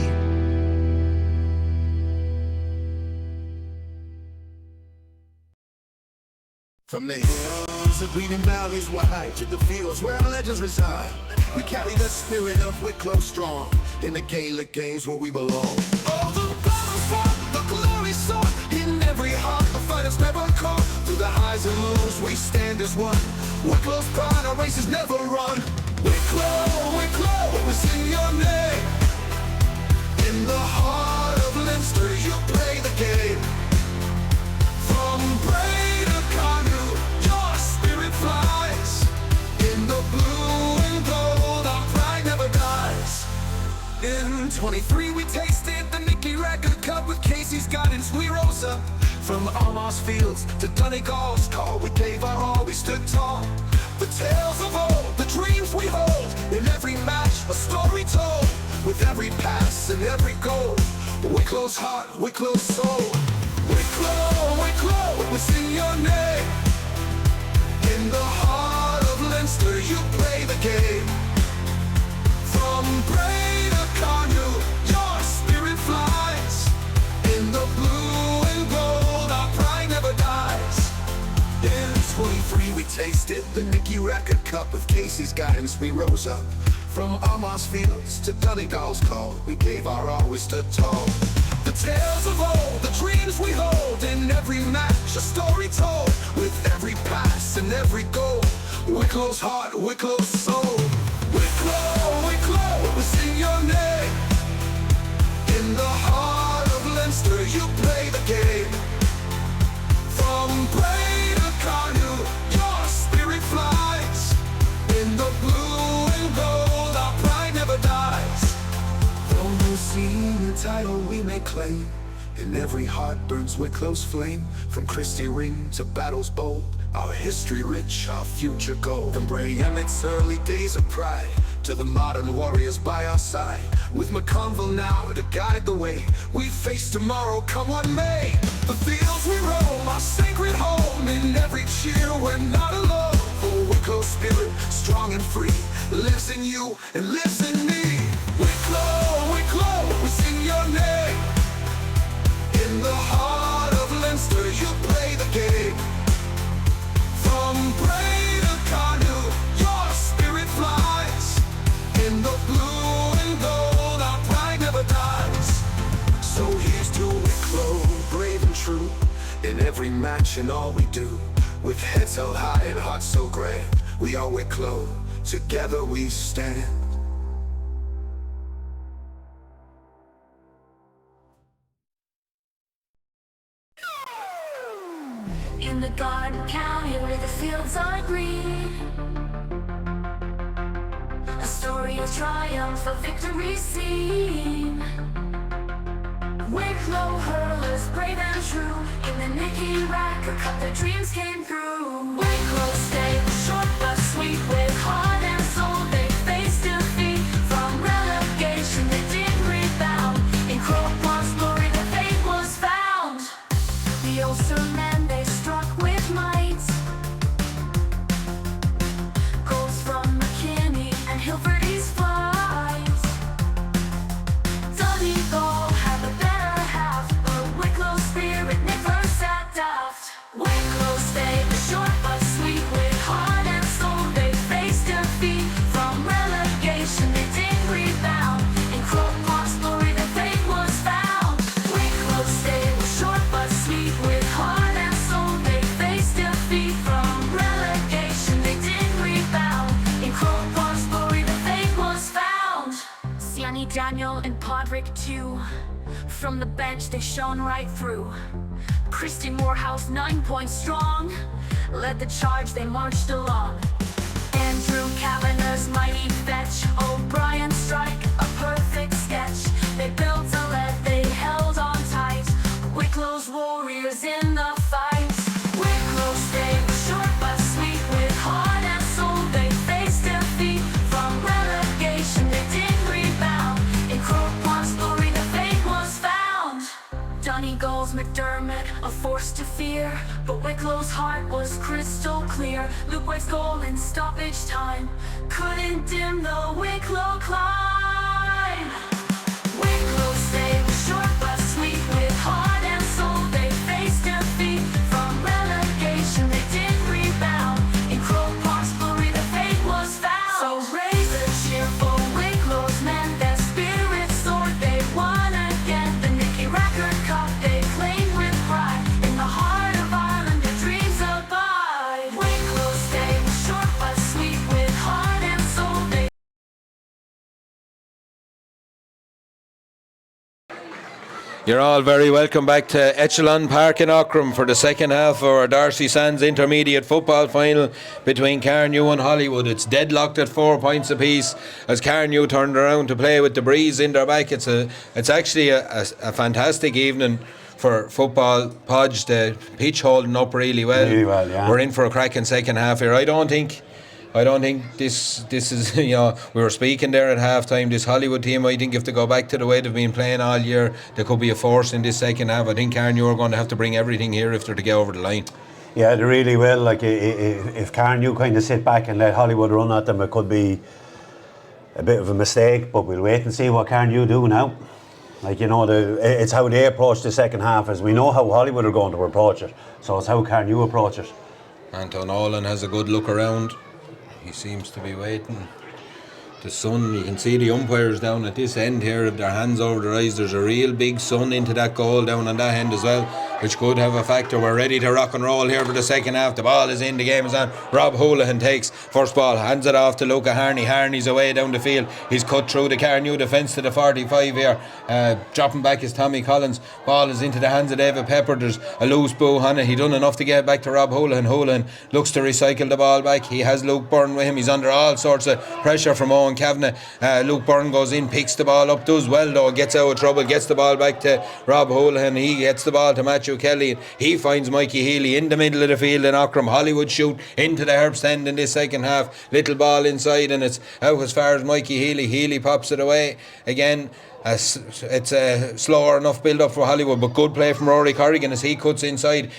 From the hills of green and valleys wide to the fields where our legends reside, we carry the spirit of Wicklow strong in the Gaelic games where we belong. All the battles fought, the glory sought, in every heart the fighters never caught. Through the highs and lows we stand as one. Wicklow's pride, our races never run. Wicklow, we sing your name. In the heart of Leinster, you play the game. From Bray to Carnew, your spirit flies. In the blue and gold, our pride never dies. In 23 we tasted the Nicky Record Cup. With Casey's guidance we rose up. From Almost Fields to Donegal's call, we gave our all, we stood tall. The tales of old, the dreams we hold. In every match, a story told. With every pass and every goal, Wicklow's heart, Wicklow's soul. Wicklow, we sing your name. In the heart of Leinster, you play the game. From Bray to Carnew, your spirit flies. In the blue and gold, our pride never dies. In 23 we tasted the Nicky Record Cup. With Casey's guidance we rose up. From Almost Fields to Donegal's call, we gave our all, we stood tall. The tales of old, the dreams we hold. In every match, a story told. With every pass and every goal, Wicklow's heart, Wicklow's soul. Wicklow, we sing your name. In the heart of Leinster, you play the game. From Bray to Carnew, your spirit flies. In the blue and gold, our pride never dies. Though no senior title we may claim, in every heart burns Wicklow's flame. From Christie Ring to battles bold, our history rich, our future gold. From Bray Emmet's early days of pride to the modern warriors by our side. With McConville now to guide the way, we face tomorrow come what may. The fields we roam, our sacred home. In every cheer we're not alone. For Wicklow's spirit, strong and free, lives in you and lives in me. Wicklow, we sing your name. In the heart of Leinster, you play the game. From Bray to Carnew, your spirit flies. In the blue and gold, our pride never dies. So here's to Wicklow, brave and true. In every match and all we do. With heads held high and hearts so grand, we are Wicklow, together we stand. In the garden county where the fields are green, a story of triumph, a victory seen. Wicklow hurlers, brave and true, in the Nicky Record Cup their dreams came through. Wicklow stayed short but sweet, with heart and soul they faced defeat. From relegation they did rebound, in Croquant's glory the fate was found. The Ulstermen they struck with might, goals from McKinney and Hilferty's flight. Donegal had the better half, but Wicklow's spirit never sat daft. Wicklow stayed short but sweet, with heart and soul they faced defeat. From relegation they did rebound, in Croquant's glory the fate was found. Wicklow stayed short but sweet, with heart and soul they faced defeat. From relegation they did rebound, in Croquant's glory the fate was found. Siani, Daniel and Podrick too, from the bench they shone right through. Christy Morehouse 9 points strong, led the charge they marched along. Andrew Kavanagh's mighty fetch, O'Brien strike, a perfect sketch. They built a lead, they held on tight, Wicklow's warriors in the fight. Wicklow stayed short but sweet, with heart and soul they faced defeat. From relegation they did rebound, in Croquant's glory the fate was found. Donegal's McDermott, a force to fear, but Wicklow's heart was crystal clear. Luke White's goal in stoppage time couldn't dim the Wicklow climb. Wicklow stayed short but sweet, with heart and soul they faced defeat. From relegation they did rebound, in Croquant's glory the fate was found. So raise a cheer for Wicklow's men, their spirit soared, they won again. The Nicky Record Cup they claimed with pride, in the heart of Ireland their dreams abide. Wicklow stayed short but sweet, with heart and soul they You're all very welcome back to Echelon Park in Aughrim for the second half of our D'Arcy Sands intermediate football final between Carnew and Hollywood. It's deadlocked at 4 points apiece as Carnew turned around to play with the breeze in their back. It's actually a fantastic evening for football. Podge, the pitch holding up really well. Really well, yeah. We're in for a cracking second half here. I don't think this is, we were speaking there at half time, this Hollywood team, I think if they go back to the way they've been playing all year, there could be a force in this second half. I think Carnew are going to have to bring everything here if they're to get over the line. Yeah, they really will. Like, if Carnew kind of sit back and let Hollywood run at them, it could be a bit of a mistake, but we'll wait and see what Carnew do now. Like, it's how they approach the second half, as we know how Hollywood are going to approach it, so it's how Carnew approach it. Anton Nolan has a good look around. He seems to be waiting. The sun, you can see the umpires down at this end here with their hands over their eyes. There's a real big sun into that goal down on that end as well, which could have a factor. We're ready to rock and roll here for the second half. The ball is in, the game is on. Rob Houlihan takes first ball, hands it off to Luca Harney. Harney's away down the field. He's cut through the Carnew defence to the 45 here. Dropping back is Tommy Collins. Ball is into the hands of David Pepper. There's a loose Bhua on it. He done enough to get it back to Rob Houlihan. Houlihan looks to recycle the ball back. He has Luke Byrne with him. He's under all sorts of pressure from Owen Kavanagh. Luke Byrne goes in, picks the ball up, does well though, gets out of trouble, gets the ball back to Rob Houlihan. He gets the ball to Matthew Kelly. He finds Mikey Healy in the middle of the field in Aughrim. Hollywood shoot into the Herbst end in this second half. Little ball inside and it's out as far as Mikey Healy. Healy pops it away again. It's a slower enough build up for Hollywood, but good play from Rory Corrigan as he cuts inside,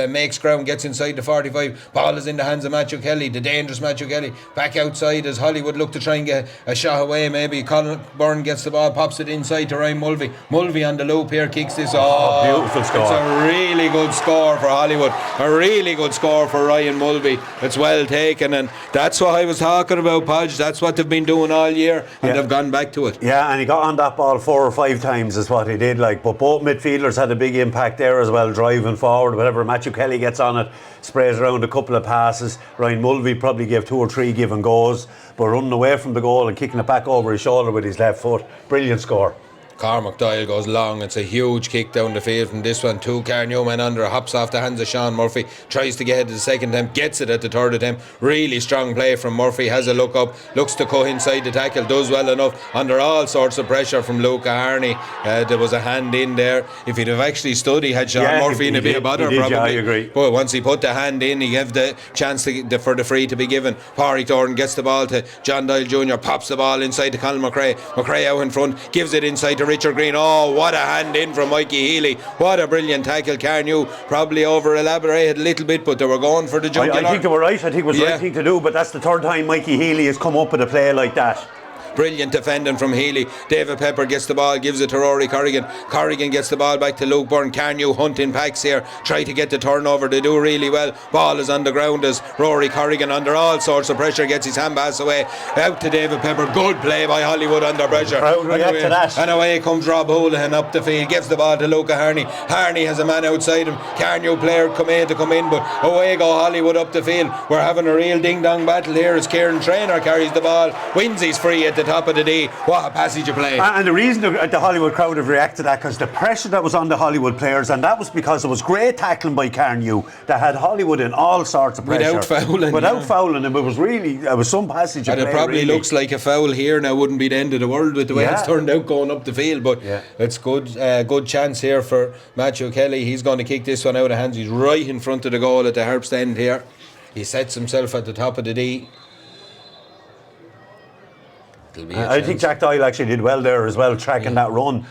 makes ground, gets inside the 45. Ball is in the hands of Matthew Kelly, the dangerous Matthew Kelly. Back outside as Hollywood look to try and get a shot away. Maybe Colin Byrne gets the ball, pops it inside to Ryan Mulvey. Mulvey on the loop here, kicks this. Beautiful score. It's a really good score for Hollywood. A really good score for Ryan Mulvey. It's well taken, and that's what I was talking about, Podge. That's what they've been doing all year, and they've gone back to it. Yeah, and he got on that ball 4 or 5 times is what he did, but both midfielders had a big impact there as well, driving forward. Whatever Matthew Kelly gets on it, sprays around a couple of passes. Ryan Mulvey probably gave 2 or 3 give and goes, but running away from the goal and kicking it back over his shoulder with his left foot. Brilliant score. Cormac Doyle goes long. It's a huge kick down the field from this one. 2 Carnew men under, hops off the hands of Sean Murphy, tries to get it the second attempt, gets it at the third attempt. Really strong play from Murphy, has a look up, looks to cut inside the tackle, does well enough under all sorts of pressure from Luca Harney. There was a hand in there. If he'd have actually stood, he had Sean Murphy in a bit of bother probably. Yeah, I agree. But once he put the hand in, he gave the chance for the free to be given. Pádraig Thornton gets the ball to John Doyle Jr., pops the ball inside to Colin McRae. McRae out in front, gives it inside to Richard Green. Oh, what a hand in from Mikey Healy. What a brilliant tackle. Carnew probably over elaborated a little bit, but they were going for the jugular. I think they were right. I think it was the right thing to do, but that's the third time Mikey Healy has come up with a play like that. Brilliant defending from Healy. David Pepper gets the ball, gives it to Rory Corrigan. Corrigan gets the ball back to Luke Byrne. Carnew hunting packs here, try to get the turnover. They do really well. Ball is on the ground as Rory Corrigan under all sorts of pressure gets his hand pass away out to David Pepper. Good play by Hollywood under pressure. And away comes Rob Houlihan up the field, gives the ball to Luca Harney. Harney has a man outside him. Carnew player to come in, but away go Hollywood up the field. We're having a real ding dong battle here as Kieran Traynor carries the ball, wins his free at the top of the day. What a passage of play. And the reason the Hollywood crowd have reacted to that, because the pressure that was on the Hollywood players, and that was because it was great tackling by Carnew that had Hollywood in all sorts of pressure. Without fouling him. It was some passage of play. And it probably looks like a foul here now, wouldn't be the end of the world with the way it's turned out going up the field, but it's good chance here for Matthew Kelly. He's going to kick this one out of hands. He's right in front of the goal at the Herbst end here. He sets himself at the top of the D. I think Jack Doyle actually did well there as well, tracking that run,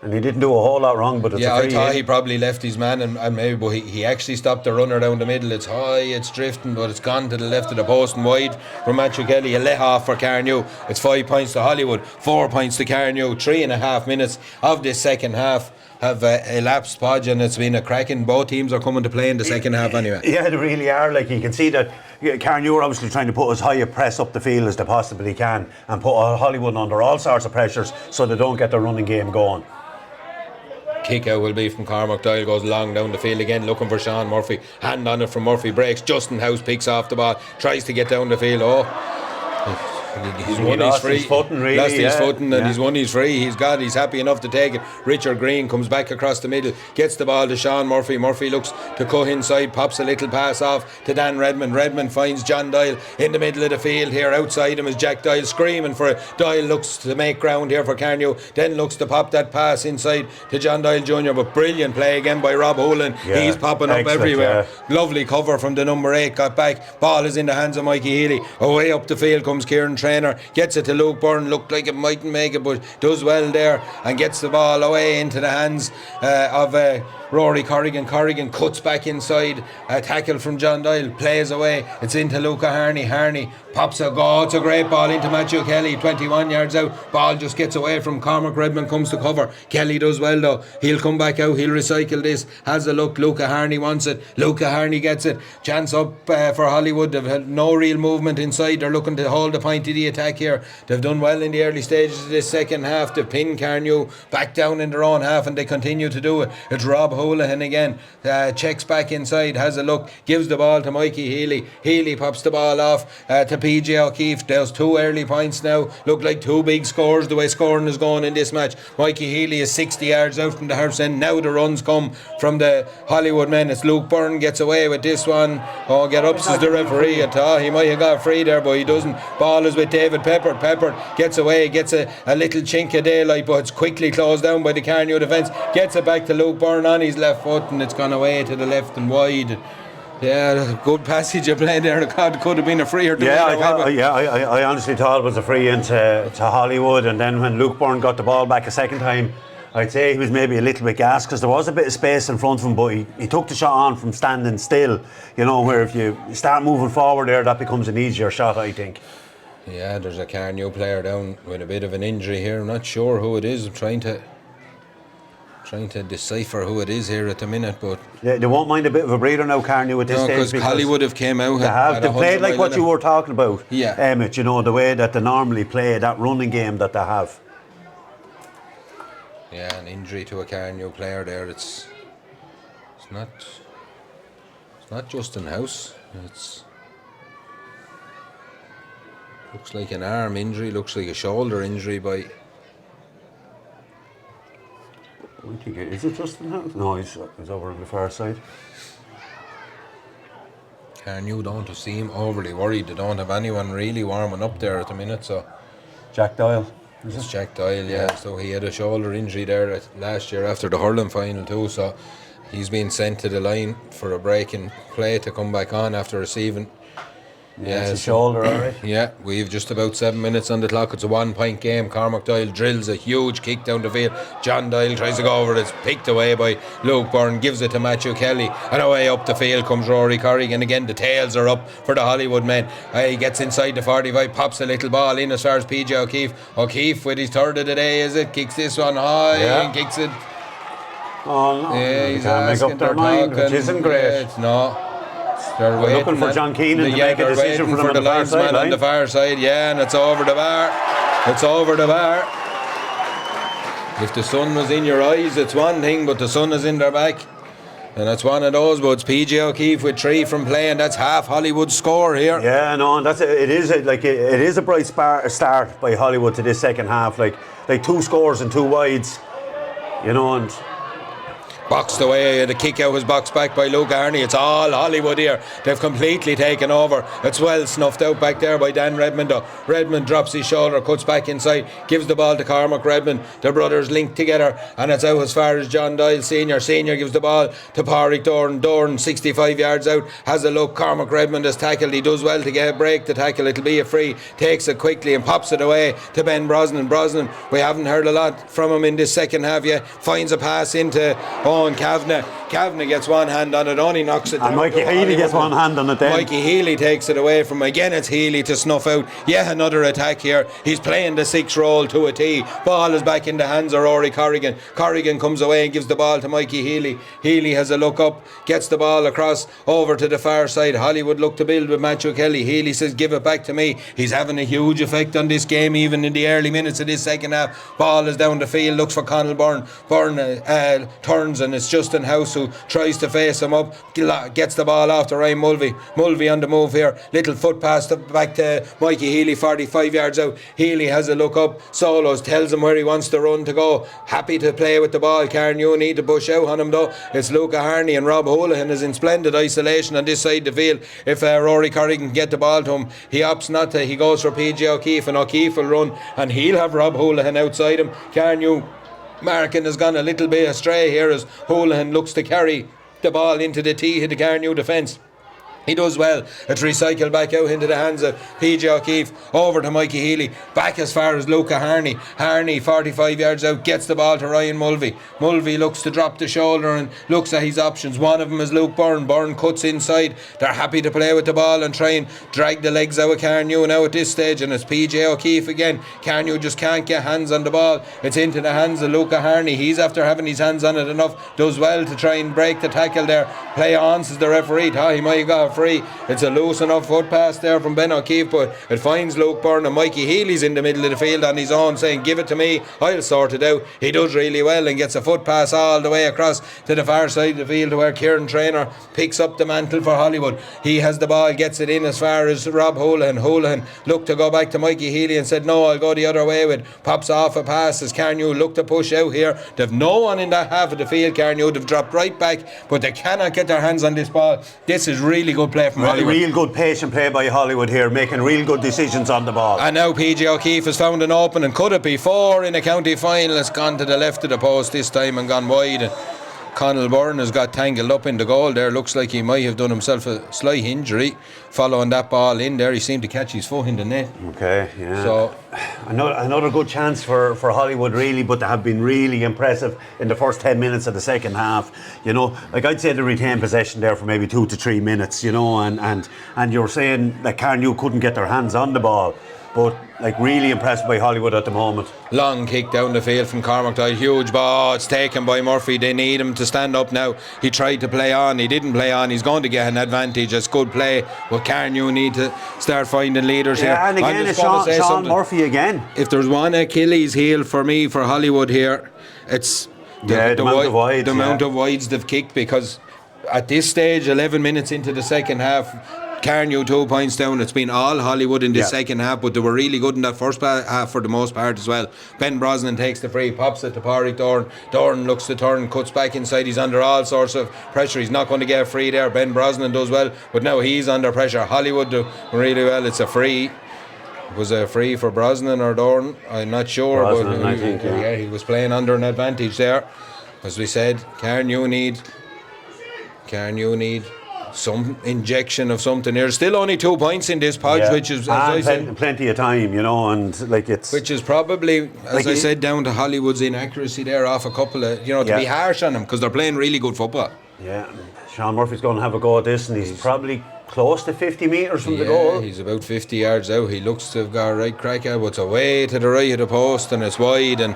and he didn't do a whole lot wrong, but it's a free. I thought he probably left his man and maybe, but he actually stopped the runner down the middle. It's high, it's drifting, but it's gone to the left of the post and wide from Matthew Kelly. A let off for Carnew. It's 5 points to Hollywood, 4 points to Carnew. 3.5 minutes of this second half have elapsed, Podge, and it's been a cracking. Both teams are coming to play in the second half anyway. Yeah, they really are. Like, you can see that Carnew are obviously trying to put as high a press up the field as they possibly can and put Hollywood under all sorts of pressures so they don't get the running game going. Kick out will be from Cormac Doyle, goes long down the field again, looking for Sean Murphy. Hand on it from Murphy, breaks. Justin House picks off the ball, tries to get down the field. He's He won his lost free. his footing, really, Lost his yeah, footing, and yeah. he's won his free. He's happy enough to take it. Richard Green comes back across the middle, gets the ball to Sean Murphy. Murphy looks to cut inside, pops a little pass off to Dan Redmond. Redmond finds John Doyle in the middle of the field here. Outside him is Jack Doyle screaming for it. Doyle looks to make ground here for Carnew, then looks to pop that pass inside to John Doyle Jr. But brilliant play again by Rob Hoolan. Yeah, He's popping up excellent, everywhere. yeah. Lovely cover from the number 8. Got back. Ball is in the hands of Mikey Healy. Away up the field comes Kieran Traynor. Gets it to Luke Byrne. Looked like it mightn't make it, but does well there and gets the ball away into the hands of Rory Corrigan. Corrigan cuts back inside. A tackle from John Doyle. Plays away. It's into Luca Harney. Harney pops a goal. It's a great ball into Matthew Kelly. 21 yards out. Ball just gets away from Cormac. Redmond comes to cover. Kelly does well though. He'll come back out. He'll recycle this. Has a look. Luca Harney wants it. Luca Harney gets it. Chance up for Hollywood. They've had no real movement inside. They're looking to hold the point of the attack here. They've done well in the early stages of this second half. They've pinned Carnew back down in their own half, and they continue to do it. It's Rob Houlihan again. Checks back inside. Has a look. Gives the ball to Mikey Healy. Healy pops the ball off to PJ O'Keefe. There's 2 early points now. Look like 2 big scores the way scoring is going in this match. Mikey Healy is 60 yards out from the house end. Now the runs come from the Hollywood men. It's Luke Byrne gets away with this one. Oh, get up, says the referee. He might have got free there, but he doesn't. Ball is with David Pepper. Pepper gets away, gets a little chink of daylight, but it's quickly closed down by the Carnew defence. Gets it back to Luke Byrne on his left foot, and it's gone away to the left and wide. Yeah, good passage of play there. Could have been a free or two. I honestly thought it was a free into Hollywood, and then when Luke Byrne got the ball back a second time, I'd say he was maybe a little bit gassed because there was a bit of space in front of him, but he took the shot on from standing still, you know, where if you start moving forward there, that becomes an easier shot, I think. Yeah, there's a Carnew player down with a bit of an injury here. I'm not sure who it is. I'm trying to decipher who it is here at the minute, but yeah, they won't mind a bit of a breather now, Carnew, at this stage, because Hollywood have came out. They played like what you were talking about, yeah. Emmet. You know, the way that they normally play, that running game that they have. Yeah, an injury to a Carnew player there. It's not Justin House. It's looks like an arm injury. Looks like a shoulder injury by. I think is it Justin House? No, he's over on the far side. Carnew don't seem overly worried. They don't have anyone really warming up there at the minute. So Jack Doyle. It's Jack Doyle, yeah. So he had a shoulder injury there last year after the hurling final too. So he's been sent to the line for a break in play to come back on after receiving. Yeah, it's a shoulder, alright. Yeah, we've just about 7 minutes on the clock. It's a 1-point game. Cormac Doyle drills a huge kick down the field. John Doyle tries to go over it. It's picked away by Luke Byrne. Gives it to Matthew Kelly. And away up the field comes Rory Corrigan. Again, the tails are up for the Hollywood men. He gets inside the 45, pops a little ball in as far as PJ O'Keefe. O'Keefe with his third of the day, is it? Kicks this one high and kicks it. Oh no, yeah, he's can't make up their mind, which isn't great. No. They're looking for John Keenan to make a decision for them on the far side. On the far side, yeah, and it's over the bar. It's over the bar. If the sun was in your eyes, it's one thing, but the sun is in their back. And that's one of those, but it's PJ O'Keefe with 3 from play, and that's half Hollywood's score here. Yeah, no, and it is a bright start by Hollywood to this second half. Like 2 scores and 2 wides, you know, and boxed away, the kick out was boxed back by Luke Arney. It's all Hollywood here. They've completely taken over. It's well snuffed out back there by Dan Redmond though. Redmond drops his shoulder, cuts back inside, gives the ball to Cormac Redmond. The brothers link together and it's out as far as John Doyle Senior. Senior gives the ball to Pádraig Doran. Doran 65 yards out, has a look. Cormac Redmond is tackled. He does well to get a break the tackle. It'll be a free. Takes it quickly and pops it away to Ben Brosnan. Brosnan, we haven't heard a lot from him in this second half yet. Finds a pass into Owen Kavanagh. Kavanagh gets one hand on it, only knocks it down. And Mikey Healy gets one hand on it then. Mikey Healy takes it away from him. Again, it's Healy to snuff out yet another attack here. He's playing the 6 role to a T. Ball is back in the hands of Rory Corrigan. Corrigan comes away and gives the ball to Mikey Healy. Healy has a look up, gets the ball across over to the far side. Hollywood look to build with Matthew Kelly. Healy says, give it back to me. He's having a huge effect on this game, even in the early minutes of this second half. Ball is down the field, looks for Conall Byrne. Byrne turns and it's Justin House who who tries to face him up, gets the ball off to Ryan Mulvey. Mulvey on the move here, little foot pass back to Mikey Healy, 45 yards out. Healy has a look up, Solos tells him where he wants to run to go. Happy to play with the ball. Carnew need to push out on him though. It's Luca Harney and Rob Houlihan is in splendid isolation on this side of the field. If Rory Curry can get the ball to him, he opts not to. He goes for PJ O'Keefe, and O'Keefe will run and he'll have Rob Houlihan outside him. Carnew marking has gone a little bit astray here as Houlihan looks to carry the ball into the tee of the Carnew defence. He does well. It's recycled back out into the hands of PJ O'Keefe, over to Mikey Healy, back as far as Luca Harney. Harney 45 yards out, gets the ball to Ryan Mulvey. Mulvey looks to drop the shoulder and looks at his options. One of them is Luke Byrne. Byrne cuts inside. They're happy to play with the ball and try and drag the legs out of Carnew now at this stage, and it's PJ O'Keefe again. Carnew just can't get hands on the ball. It's into the hands of Luca Harney. He's after having his hands on it enough. Does well to try and break the tackle there. Play on, says the referee. He might have got free. It's a loose enough foot pass there from Ben O'Keefe, but it finds Luke Byrne, and Mikey Healy's in the middle of the field on his own saying, give it to me, I'll sort it out. He does really well and gets a foot pass all the way across to the far side of the field to where Kieran Traynor picks up the mantle for Hollywood. He has the ball, gets it in as far as Rob Houlihan. Houlihan looked to go back to Mikey Healy and said, no, I'll go the other way with. Pops off a pass as Carnew look to push out here. They've no one in that half of the field, Carnew. They've dropped right back, but they cannot get their hands on this ball. This is really good play from Hollywood. Real good patient play by Hollywood here, making real good decisions on the ball. And now PJ O'Keefe has found an open, and could it be 4 in a county final? It's gone to the left of the post this time and gone wide. And Connell Byrne has got tangled up in the goal there. Looks like he might have done himself a slight injury following that ball in there. He seemed to catch his foot in the net. Okay, yeah. So another good chance for Hollywood really, but they have been really impressive in the first 10 minutes of the second half. You know, like I'd say they retained possession there for maybe 2 to 3 minutes, you know, and you're saying that Carnew couldn't get their hands on the ball. But like really impressed by Hollywood at the moment. Long kick down the field from Cormac Doyle, huge ball, it's taken by Murphy. They need him to stand up now. He tried to play on, he didn't play on. He's going to get an advantage. It's good play, but Carnew need to start finding leaders here. And again it's Sean Murphy again. If there's one Achilles heel for me for Hollywood here, it's the amount of wides they've kicked, because at this stage 11 minutes into the second half, Carnew 2 points down. It's been all Hollywood in the second half, but they were really good in that first half for the most part as well. Ben Brosnan takes the free, pops it to Pádraig Doran. Doran looks to turn, cuts back inside. He's under all sorts of pressure. He's not going to get free there. Ben Brosnan does well, but now he's under pressure. Hollywood do really well. It's a free. Was a free for Brosnan or Doran? I'm not sure. Brosnan, but I think, yeah. He was playing under an advantage there. As we said, Carnew need some injection of something. There's still only 2 points in this pod, which is, as I said, plenty of time, you know, and like it's, which is probably, as I said, down to Hollywood's inaccuracy there off a couple of, you know, to be harsh on them, because they're playing really good football. Yeah, Sean Murphy's going to have a go at this, and he's probably close to 50 metres from the goal. He's about 50 yards out. He looks to have got a right crack at it, but it's away to the right of the post and it's wide. And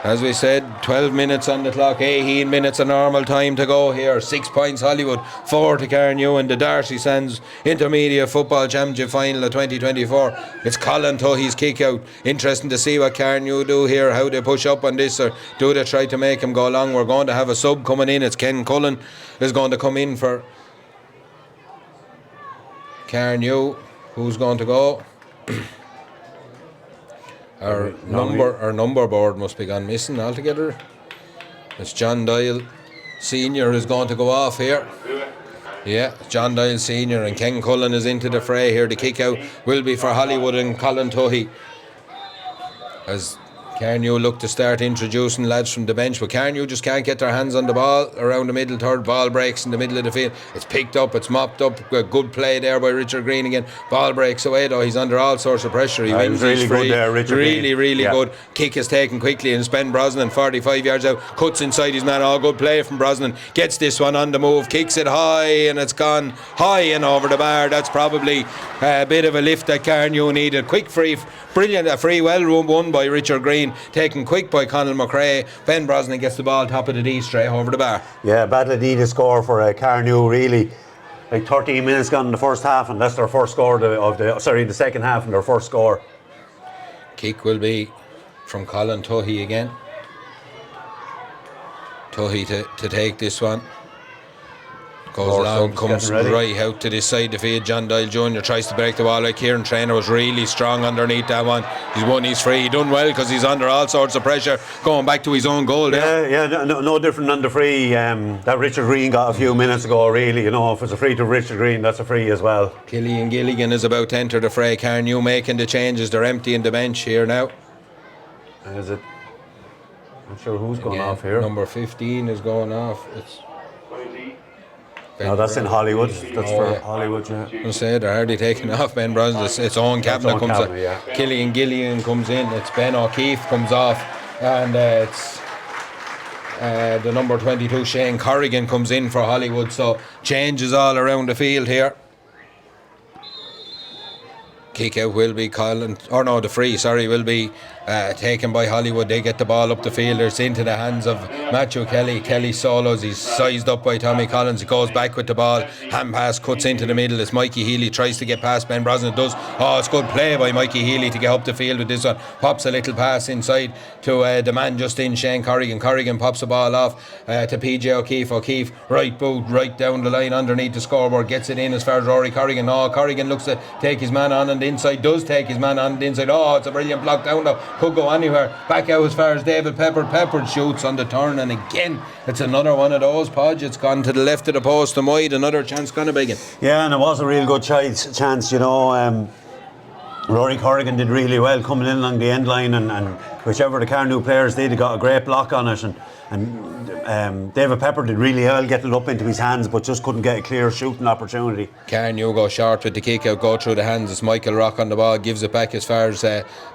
as we said, 12 minutes on the clock, 18 minutes of normal time to go here. 6 points Hollywood, 4 to Carnew in the DArcy Sands Intermediate Football Championship Final of 2024. It's Colin Tuohy's kick out. Interesting to see what Carnew do here, how they push up on this, or do they try to make him go long. We're going to have a sub coming in. It's Ken Cullen is going to come in for Carnew. Who's going to go? Our number board must be gone missing altogether. It's John Doyle Senior is going to go off here. Yeah, John Doyle Senior, and Ken Cullen is into the fray here. The kick out will be for Hollywood and Colin Tuohy, as Carnew look to start introducing lads from the bench, but Carnew just can't get their hands on the ball around the middle third. Ball breaks in the middle of the field. It's picked up, it's mopped up. Good play there by Richard Green again. Ball breaks away though. He's under all sorts of pressure. He wins really free. good there, Richard Green. Really good. Kick is taken quickly, and it's Ben Brosnan, 45 yards out, cuts inside his man. All good play from Brosnan. Gets this one on the move, kicks it high, and it's gone high and over the bar. That's probably a bit of a lift that Carnew needed. Quick free, brilliant, a free well won by Richard Green, taken quick by Conal McRae. Ben Brosnan gets the ball top of the D straight over the bar. Yeah, badly needed score for Carnew really. Like 13 minutes gone in the first half, and that's their first score in the second half, and their first score. Kick will be from Colin Tuohy again. Tuohy to take this one. Goes long, comes right out to this side of the field. John Doyle Jr. tries to break the ball. Like Kieran Trainer was really strong underneath that one. He's won, he's free. He done well because he's under all sorts of pressure going back to his own goal there. Yeah, no different than the free that Richard Green got a few minutes ago, really. You know, if it's a free to Richard Green, that's a free as well. Killian Gilligan is about to enter the fray. Carnew making the changes. They're emptying the bench here now. And is it? I'm not sure who's going off here. Number 15 is going off. No, that's in Hollywood. That's for Hollywood, yeah. I say they're hardly taking off Ben Brosnan. It's Owen Kavanagh comes on. Yeah. Killian Gilligan comes in. It's Ben O'Keefe comes off. And it's the number 22 Shane Corrigan comes in for Hollywood. So changes all around the field here. Kick out will be the free, will be taken by Hollywood. They get the ball up the field. It's into the hands of Matthew Kelly. Kelly solos. He's sized up by Tommy Collins. He goes back with the ball. Hand pass cuts into the middle. It's Mikey Healy tries to get past Ben Brosnan. Does. Oh, it's good play by Mikey Healy to get up the field with this one. Pops a little pass inside to the man just in, Shane Corrigan. Corrigan pops the ball off to PJ O'Keefe. O'Keefe right boot right down the line underneath the scoreboard. Gets it in as far as Rory Corrigan. Oh, Corrigan looks to take his man on the inside. Does take his man on the inside. Oh, it's a brilliant block down though. Could go anywhere. Back out as far as David Peppard. Peppard shoots on the turn, and again it's another one of those. Podge, it's gone to the left of the post and wide. Another chance gone to Biggin. Yeah, and it was a real good chance, you know. Rory Corrigan did really well coming in along the end line, and whichever the Carnew players did, he got a great block on it, and David Pepper did really well getting it up into his hands, but just couldn't get a clear shooting opportunity. Carnew go short with the kick out, go through the hands. It's Michael Rock on the ball, gives it back as far as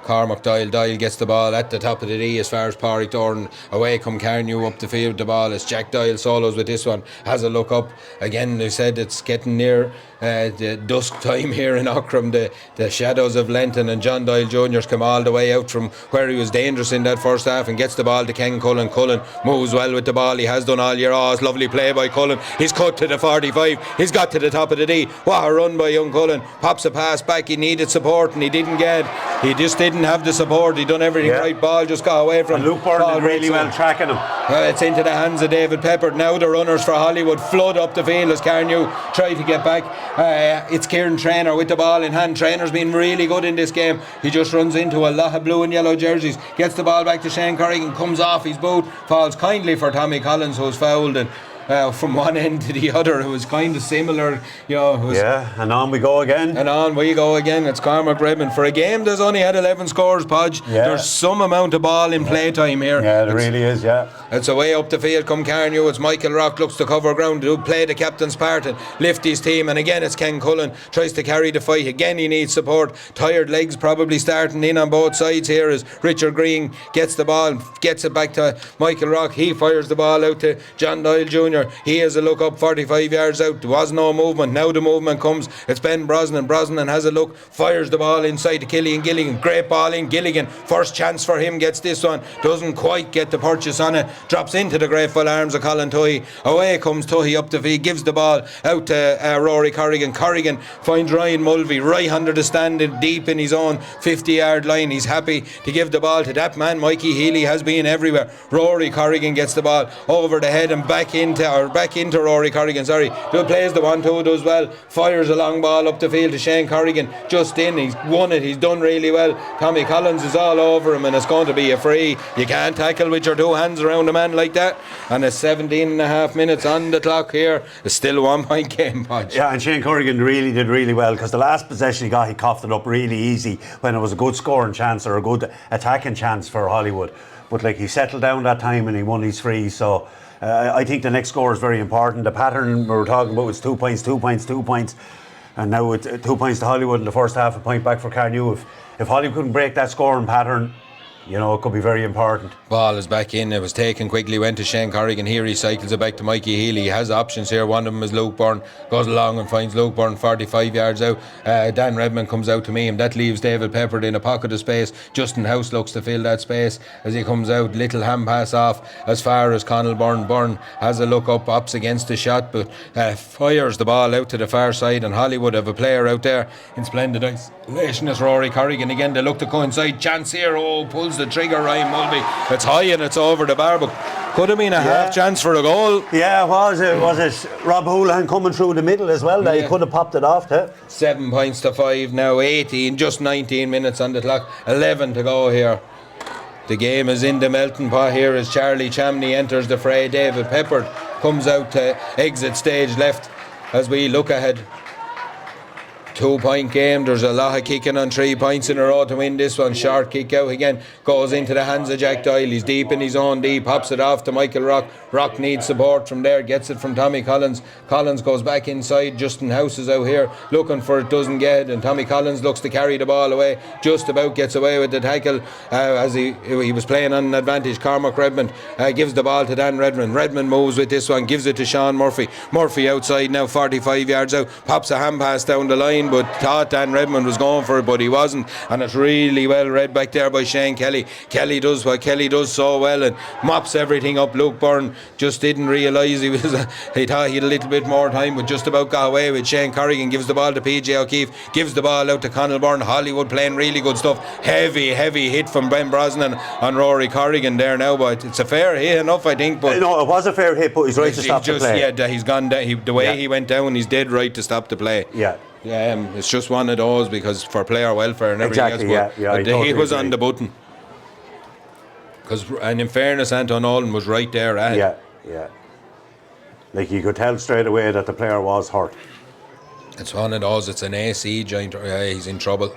Cormac Doyle. Doyle gets the ball at the top of the D as far as Pádraig Thorne. Away come Carnew up the field with the ball. It's Jack Doyle solos with this one. Has a look up. Again, they said it's getting near the dusk time here in Aughrim. The shadows of Lenton, and John Doyle Jr.'s come all the way out from where he was dangerous in that first half and gets the ball to Ken Cullen. Cullen moves well with the ball. He has done all year. Oh, it's lovely play by Cullen. He's cut to the 45. He's got to the top of the D. What a run by young Cullen. Pops a pass back. He needed support and he didn't get. He just didn't have the support. He done everything right. Ball just got away from him. Luke Byrne did really well tracking him. It's into the hands of David Peppard. Now the runners for Hollywood flood up the field as Carnew try to get back. It's Kieran Trainer with the ball in hand. Trainer's been really good in this game. He just runs into a lot of blue and yellow jerseys. Gets the ball back to Shane Corrigan. Comes off his boot. Falls kindly for Tommy Collins, who's fouled. And from one end to the other, it was kind of similar, you know. And on we go again. It's Cormac Redmond. For a game that's only had 11 scores, Podge, there's some amount of ball in playtime here. Yeah, there really is, yeah. It's away up the field come Carnew. It's Michael Rock looks to cover ground, to play the captain's part and lift his team. And again, it's Ken Cullen tries to carry the fight. Again, he needs support. Tired legs probably starting in on both sides here as Richard Green gets the ball and gets it back to Michael Rock. He fires the ball out to John Doyle Jr. He has a look up 45 yards out. There was no movement. Now the movement comes. It's Ben Brosnan. Brosnan has a look, fires the ball inside to Killian Gilligan. Great ball in Gilligan. First chance for him, gets this one. Doesn't quite get the purchase on it. Drops into the grateful arms of Colin Tuohy. Away comes Tuohy up the field. Gives the ball out to Rory Corrigan. Corrigan finds Ryan Mulvey right under the stand deep in his own 50-yard line. He's happy to give the ball to that man. Mikey Healy has been everywhere. Rory Corrigan gets the ball over the head and back into Rory Corrigan. Plays the 1-2, does well. Fires a long ball up the field to Shane Corrigan. Just in. He's won it. He's done really well. Tommy Collins is all over him and it's going to be a free. You can't tackle with your two hands around a man like that. And it's 17 and a half minutes on the clock here. It's still 1 point game, Podge. Yeah, and Shane Corrigan really did really well because the last possession he got, he coughed it up really easy when it was a good scoring chance or a good attacking chance for Hollywood. But he settled down that time and he won his free. So I think the next score is very important. The pattern we were talking about was 2 points, 2 points, 2 points. And now with 2 points to Hollywood in the first half, a point back for Carnew. If Hollywood couldn't break that scoring pattern, you know, it could be very important. Ball is back in. It was taken quickly, went to Shane Corrigan. Here he cycles it back to Mikey Healy. He has options here. One of them is Luke Byrne. Goes along and finds Luke Byrne 45 yards out. Dan Redmond comes out to meet him. That leaves David Peppard in a pocket of space. Justin House looks to fill that space as he comes out. Little hand pass off as far as Conall Byrne. Byrne has a look up, ups against the shot, but fires the ball out to the far side. And Hollywood have a player out there in splendid isolation. It's Rory Corrigan again. They look to coincide. Chance here. Oh, pulls the trigger, Ryan Mulvey. It's high and it's over the bar, but Could have been a half chance for a goal. Yeah, was it Rob Houlihan coming through the middle as well? That he could have popped it off to. 7 points to 5 now, 18, just 19 minutes on the clock, 11 to go here. The game is in the melting pot here as Charlie Chamney enters the fray. David Peppard comes out to exit stage left as we look ahead. 2 point game. There's a lot of kicking on 3 points in a row to win this one. Short kick out again, goes into the hands of Jack Doyle. He's deep in his own D, pops it off to Michael Rock. Rock needs support from there, gets it from Tommy Collins. Collins goes back inside. Justin House is out here looking for it, doesn't get it, and Tommy Collins looks to carry the ball away, just about gets away with the tackle as he was playing on an advantage. Cormac Redmond gives the ball to Dan Redmond. Redmond moves with this one, gives it to Sean Murphy. Murphy outside now, 45 yards out, pops a hand pass down the line, but thought Dan Redmond was going for it, but he wasn't, and it's really well read back there by Shane Kelly. Kelly does what Kelly does so well and mops everything up. Luke Byrne just didn't realise he thought he had a little bit more time, but just about got away with. Shane Corrigan gives the ball to PJ O'Keefe, gives the ball out to Conal Byrne. Hollywood playing really good stuff. Heavy hit from Ben Brosnan on Rory Corrigan there now, but it's a fair hit enough, I think. But no, it was a fair hit, but he's right to stop the play. Yeah, he's gone down. The way he went down, he's dead right to stop the play. Yeah. It's just one of those because for player welfare and everything else. But the hit was on the button. And in fairness, Anton Nolan was right there at it. Yeah. Like you could tell straight away that the player was hurt. It's one of those. It's an AC joint. He's in trouble.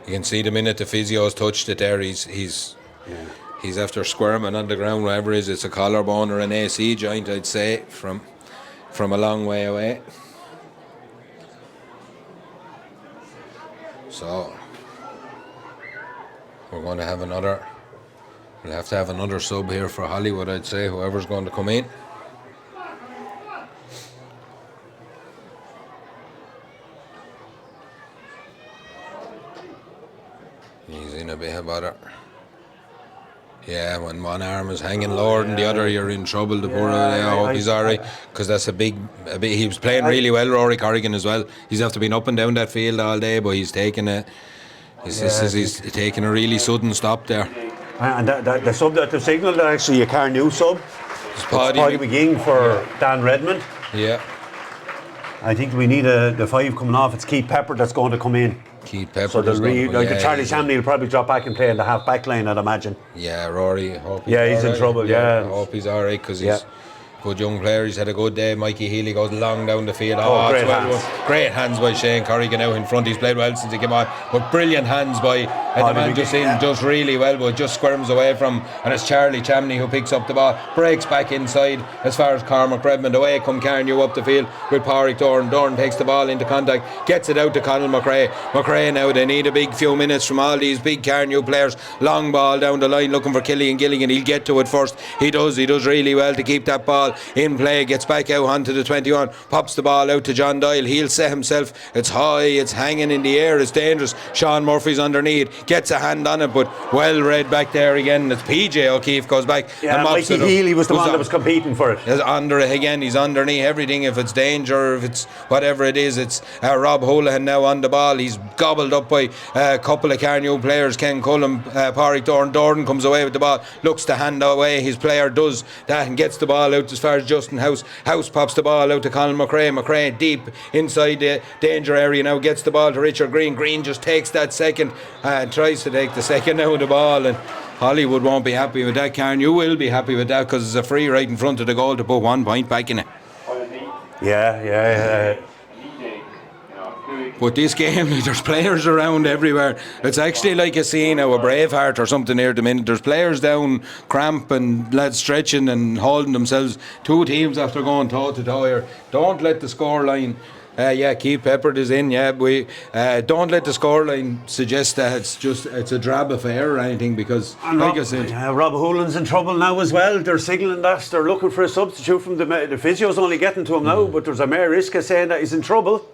You can see the minute the physio's touched it there, he's after squirming on the ground. Whatever it is, it's a collarbone or an AC joint, I'd say, from a long way away. So we're going to have another. We'll have to have another sub here for Hollywood, I'd say, whoever's going to come in. He's in a bit of bother. Yeah, when one arm is hanging lower than the other, you're in trouble. The poor I hope he's alright, because that's a big. He was playing really well, Rory Corrigan as well. He's after been up and down that field all day, but he's taking he's taking a really sudden stop there. And the sub that the signal that actually a Carnew sub. It's Paddy McGing for Dan Redmond. Yeah. I think we need the 5 coming off. It's Keith Pepper that's going to come in. Keith Pepper. So the Charlie Chamney will probably drop back and play in the half back line, I'd imagine. Yeah, Rory. He's in trouble. I hope he's alright because he's a good young player. He's had a good day. Mikey Healy goes long down the field. Great hands. Great hands by Shane Corrigan out in front. He's played well since he came on, but brilliant hands by the man just in, does really well, but just squirms away from, and it's Charlie Chamney who picks up the ball, breaks back inside as far as Cormac Redmond. Away come Carnew up the field with Pádraig Doran. Doran takes the ball into contact, gets it out to Conal McRae. McRae now, they need a big few minutes from all these big Carnew players. Long ball down the line looking for Killian Gilligan. He'll get to it first. He does really well to keep that ball in play. Gets back out onto the 21, pops the ball out to John Doyle. He'll set himself. It's high, it's hanging in the air, it's dangerous. Sean Murphy's underneath, gets a hand on it, but well read back there again. It's PJ O'Keefe goes back and mops Mikey it up. Healy was the one that was competing for it. He's under it again. He's underneath everything. If it's danger, if it's whatever it is, it's Rob Houlihan now on the ball. He's gobbled up by a couple of Carnew players. Ken Cullen, Pádraig Doran. Doran comes away with the ball, looks to hand away. His player does that and gets the ball out as far as Justin House. House pops the ball out to Conal McRae. McRae deep inside the danger area now, gets the ball to Richard Green. Green just takes that second and tries to take the second out of the ball, and Hollywood won't be happy with that. Carnew will be happy with that because it's a free right in front of the goal to put 1 point back in it. But this game, there's players around everywhere. It's actually like a scene of a Braveheart or something here at the minute. There's players down, cramp and lads stretching and holding themselves. 2 teams after going toe to toe here. Don't let the scoreline. Keith Pepper is in. We don't let the scoreline suggest that it's a drab affair or anything, because like I said, Rob Houlihan's in trouble now as well. They're signalling that they're looking for a substitute from the physio's only getting to him now, but there's a Mayor Iska saying that he's in trouble.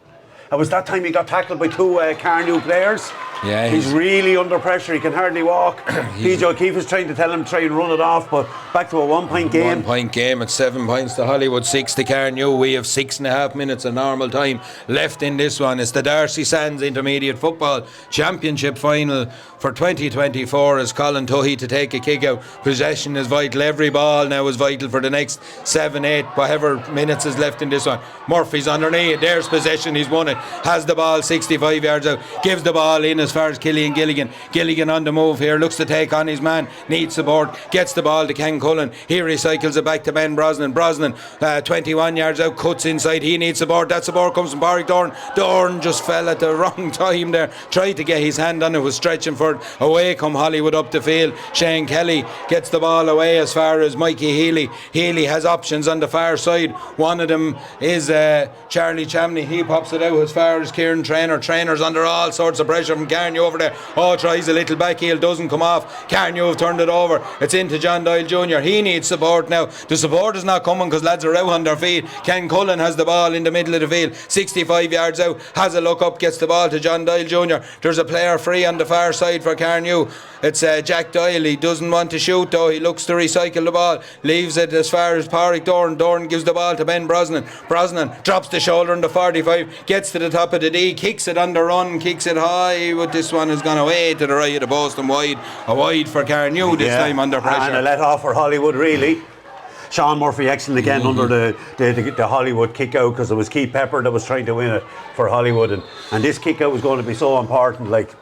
It was that time he got tackled by 2 Carnew players. Yeah, he's really under pressure. He can hardly walk. PJ O'Keefe is trying to tell him to try and run it off, but back to a 1 point game. 1 point game at 7 points to Hollywood, 6 to Carnew. We have 6.5 minutes of normal time left in this one. It's the DArcy Sands Intermediate Football Championship Final for 2024 as Colin Tuohy to take a kick out. Possession is vital. Every ball now is vital for the next 7, 8, whatever minutes is left in this one. Murphy's underneath. There's possession. He's won it. Has the ball 65 yards out. Gives the ball in as far as Killian Gilligan. Gilligan on the move here. Looks to take on his man. Needs support. Gets the ball to Ken Cullen. Here he cycles it back to Ben Brosnan. 21 yards out. Cuts inside. He needs support. That support comes from Barrick Dorn. Dorn just fell at the wrong time there. Tried to get his hand on it. Was stretching for it. Away come Hollywood up the field. Shane Kelly gets the ball away as far as Mikey Healy. Healy has options on the far side. One of them is Charlie Chamney. He pops it out as far as Kieran Traynor. Trainor's under all sorts of pressure from Carnew over there. Tries a little back heel. Doesn't come off. Carnew have turned it over. It's into John Doyle Jr. He needs support now. The support is not coming because lads are out on their feet. Ken Cullen has the ball in the middle of the field. 65 yards out. Has a look up. Gets the ball to John Doyle Jr. There's a player free on the far side for Carnew. It's Jack Doyle. He doesn't want to shoot though. He looks to recycle the ball. Leaves it as far as Pádraig Dorn. Dorn gives the ball to Ben Brosnan. Brosnan drops the shoulder on the 45. Gets to the top of the D. Kicks it on the run. Kicks it high. But this one has gone away to the right of the post and wide. A wide for Carnew this time under pressure. And a let off for Hollywood really. Sean Murphy excellent again under the Hollywood kick out because it was Keith Pepper that was trying to win it for Hollywood and this kick out was going to be so important, like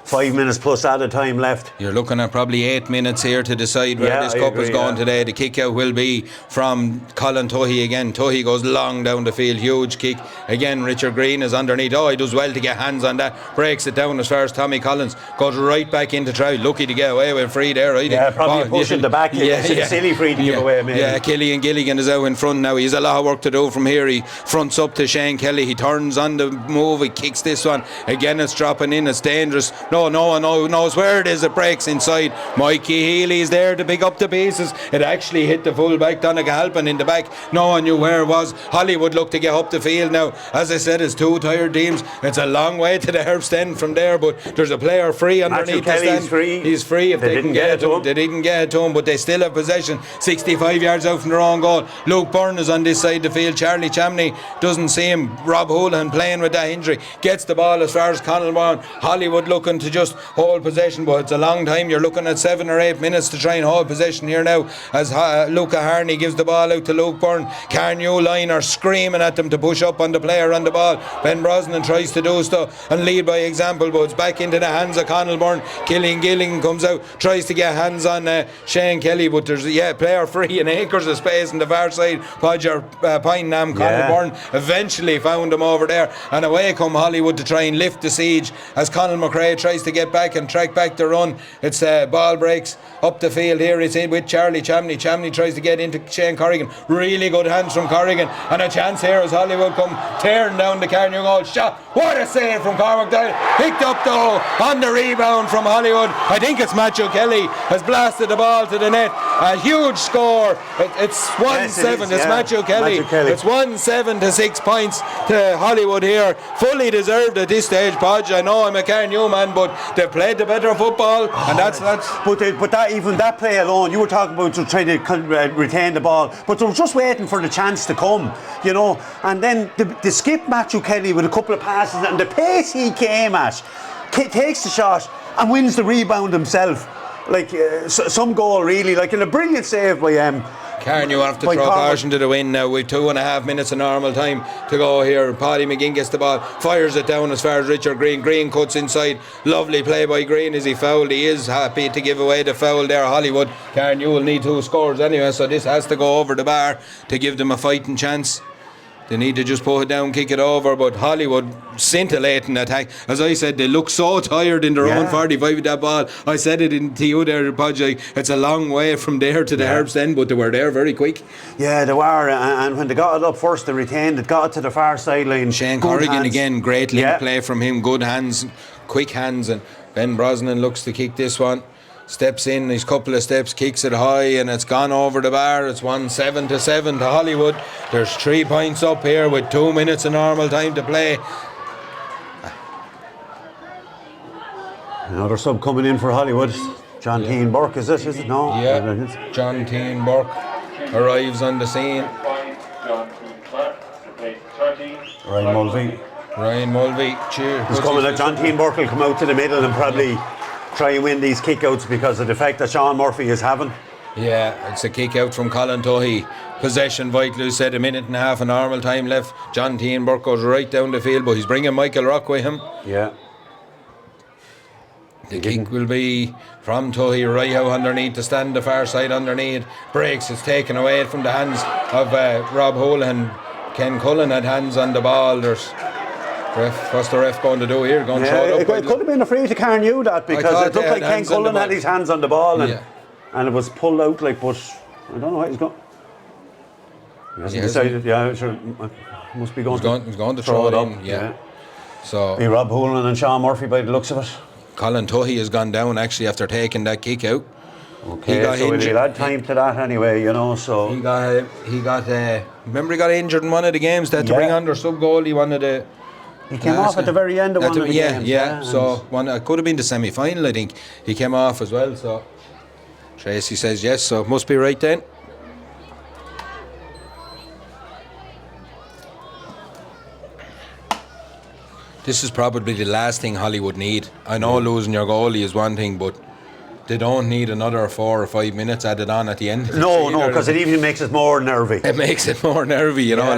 5 minutes plus added time left. You're looking at probably 8 minutes here to decide where this cup is going today. The kick out will be from Colin Tuohy again. Tuohy goes long down the field, huge kick. Again, Richard Green is underneath. He does well to get hands on that. Breaks it down as far as Tommy Collins. Goes right back into try. Lucky to get away with free there. Probably pushing the back. It's silly free to give away maybe. Yeah, Killian Gilligan is out in front now. He's a lot of work to do from here. He fronts up to Shane Kelly. He turns on the move. He kicks this one. Again, it's dropping in. It's dangerous. No one knows where it is. It breaks inside. Mikey Healy's there to pick up the pieces. It actually hit the full back, Donncha Halpin in the back. No one knew where it was. Hollywood looked to get up the field now. As I said, it's two tired teams. It's a long way to the Herbst end from there, but there's a player free underneath the stand. He's free if they didn't get it to him. They didn't get it to him, but they still have possession. 65 yards out from their own goal. Luke Byrne is on this side of the field. Charlie Chamney doesn't see him. Rob Houlihan playing with that injury. Gets the ball as far as Connell. Hollywood looking to just hold possession, but it's a long time. You're looking at 7 or 8 minutes to try and hold possession here now as Luca Harney gives the ball out to Luke Byrne. Carnew line are screaming at them to push up on the player on the ball. Ben Brosnan tries to do so and lead by example, but it's back into the hands of Connell Byrne. Killian Gilligan comes out, tries to get hands on Shane Kelly, but there's player free and acres of space on the far side. Pine Nam Connell Byrne eventually found him over there, and away come Hollywood to try and lift the siege as Conal McRae tries to get back and track back the run. It's ball breaks up the field here. It's in with Charlie Chamney. Chamney tries to get into Shane Corrigan. Really good hands from Corrigan, and a chance here as Hollywood come tearing down the Carnew goal. Shot. What a save from Cormac Doyle. Picked up though on the rebound from Hollywood. I think it's Matthew Kelly has blasted the ball to the net. A huge score. It's 1-7. It's Matthew Kelly. It's 1-7 to 6 points to Hollywood here. Fully deserved at this stage, Podge. I know I'm a Carnew man, but they played the better football, and that's. But that play alone, you were talking about trying to retain the ball, but they were just waiting for the chance to come, you know. And then the skip Matthew Kelly with a couple of passes, and the pace he came at, takes the shot and wins the rebound himself. Like some goal really, like in a brilliant save by Carnew have to throw caution to the wind now. We've 2.5 minutes of normal time to go here. Paddy McGinn gets the ball, fires it down as far as Richard Green. Green cuts inside. Lovely play by Green. Is he fouled? He is happy to give away the foul there. Hollywood. Carnew will need 2 scores anyway, so this has to go over the bar to give them a fighting chance. They need to just put it down, kick it over, but Hollywood scintillating attack. As I said, they look so tired in their own 45 with that ball. I said it to you there, Podge. It's a long way from there to the Herbst end, but they were there very quick. Yeah, they were, and when they got it up first, they retained it, got it to the far sideline. Shane Corrigan again, great link play from him, good hands, quick hands, and Ben Brosnan looks to kick this one. Steps in, his couple of steps, kicks it high, and it's gone over the bar. It's 1-7 to 7 to Hollywood. There's 3 points up here with 2 minutes of normal time to play. Another sub coming in for Hollywood. John Keane Burke, is it? Is it? No. Yeah. John Keane Burke arrives on the scene. Ryan Mulvey, cheers. He's coming out. John Keane Burke will come out to the middle and probably try and win these kickouts because of the fact that Sean Murphy is having. Yeah, it's a kick out from Colin Tuohy. Possession vital, said, a minute and a half of normal time left. John Keane Burke goes right down the field, but he's bringing Michael Rock with him. Yeah. The kick will be from Tuohy right out underneath the stand, the far side underneath. Breaks, it's taken away from the hands of Rob Houlihan. Ken Cullen had hands on the ball. There's what's the ref going to do here? Going to throw it up? It could have been a free to Carnew that because it looked like Ken Cullen had his hands on the ball and it was pulled out like, but I don't know what he's got. He hasn't decided. Yeah, sure, must be going. He's going to throw it in. Yeah. So be Rob Houlihan and Sean Murphy by the looks of it. Colin Tuohy has gone down actually after taking that kick out. Okay, so he'll add time to that anyway, you know. So he got. Remember, he got injured in one of the games. They had to bring on their sub goalie. One of the. He came off at the very end of one of the games. Yeah. So it could have been the semi-final. I think he came off as well. So Tracy says yes. So it must be right then. This is probably the last thing Hollywood need. I know losing your goalie is one thing, but they don't need another 4 or 5 minutes added on at the end. No, because it even makes it more nervy. It makes it more nervy, you know,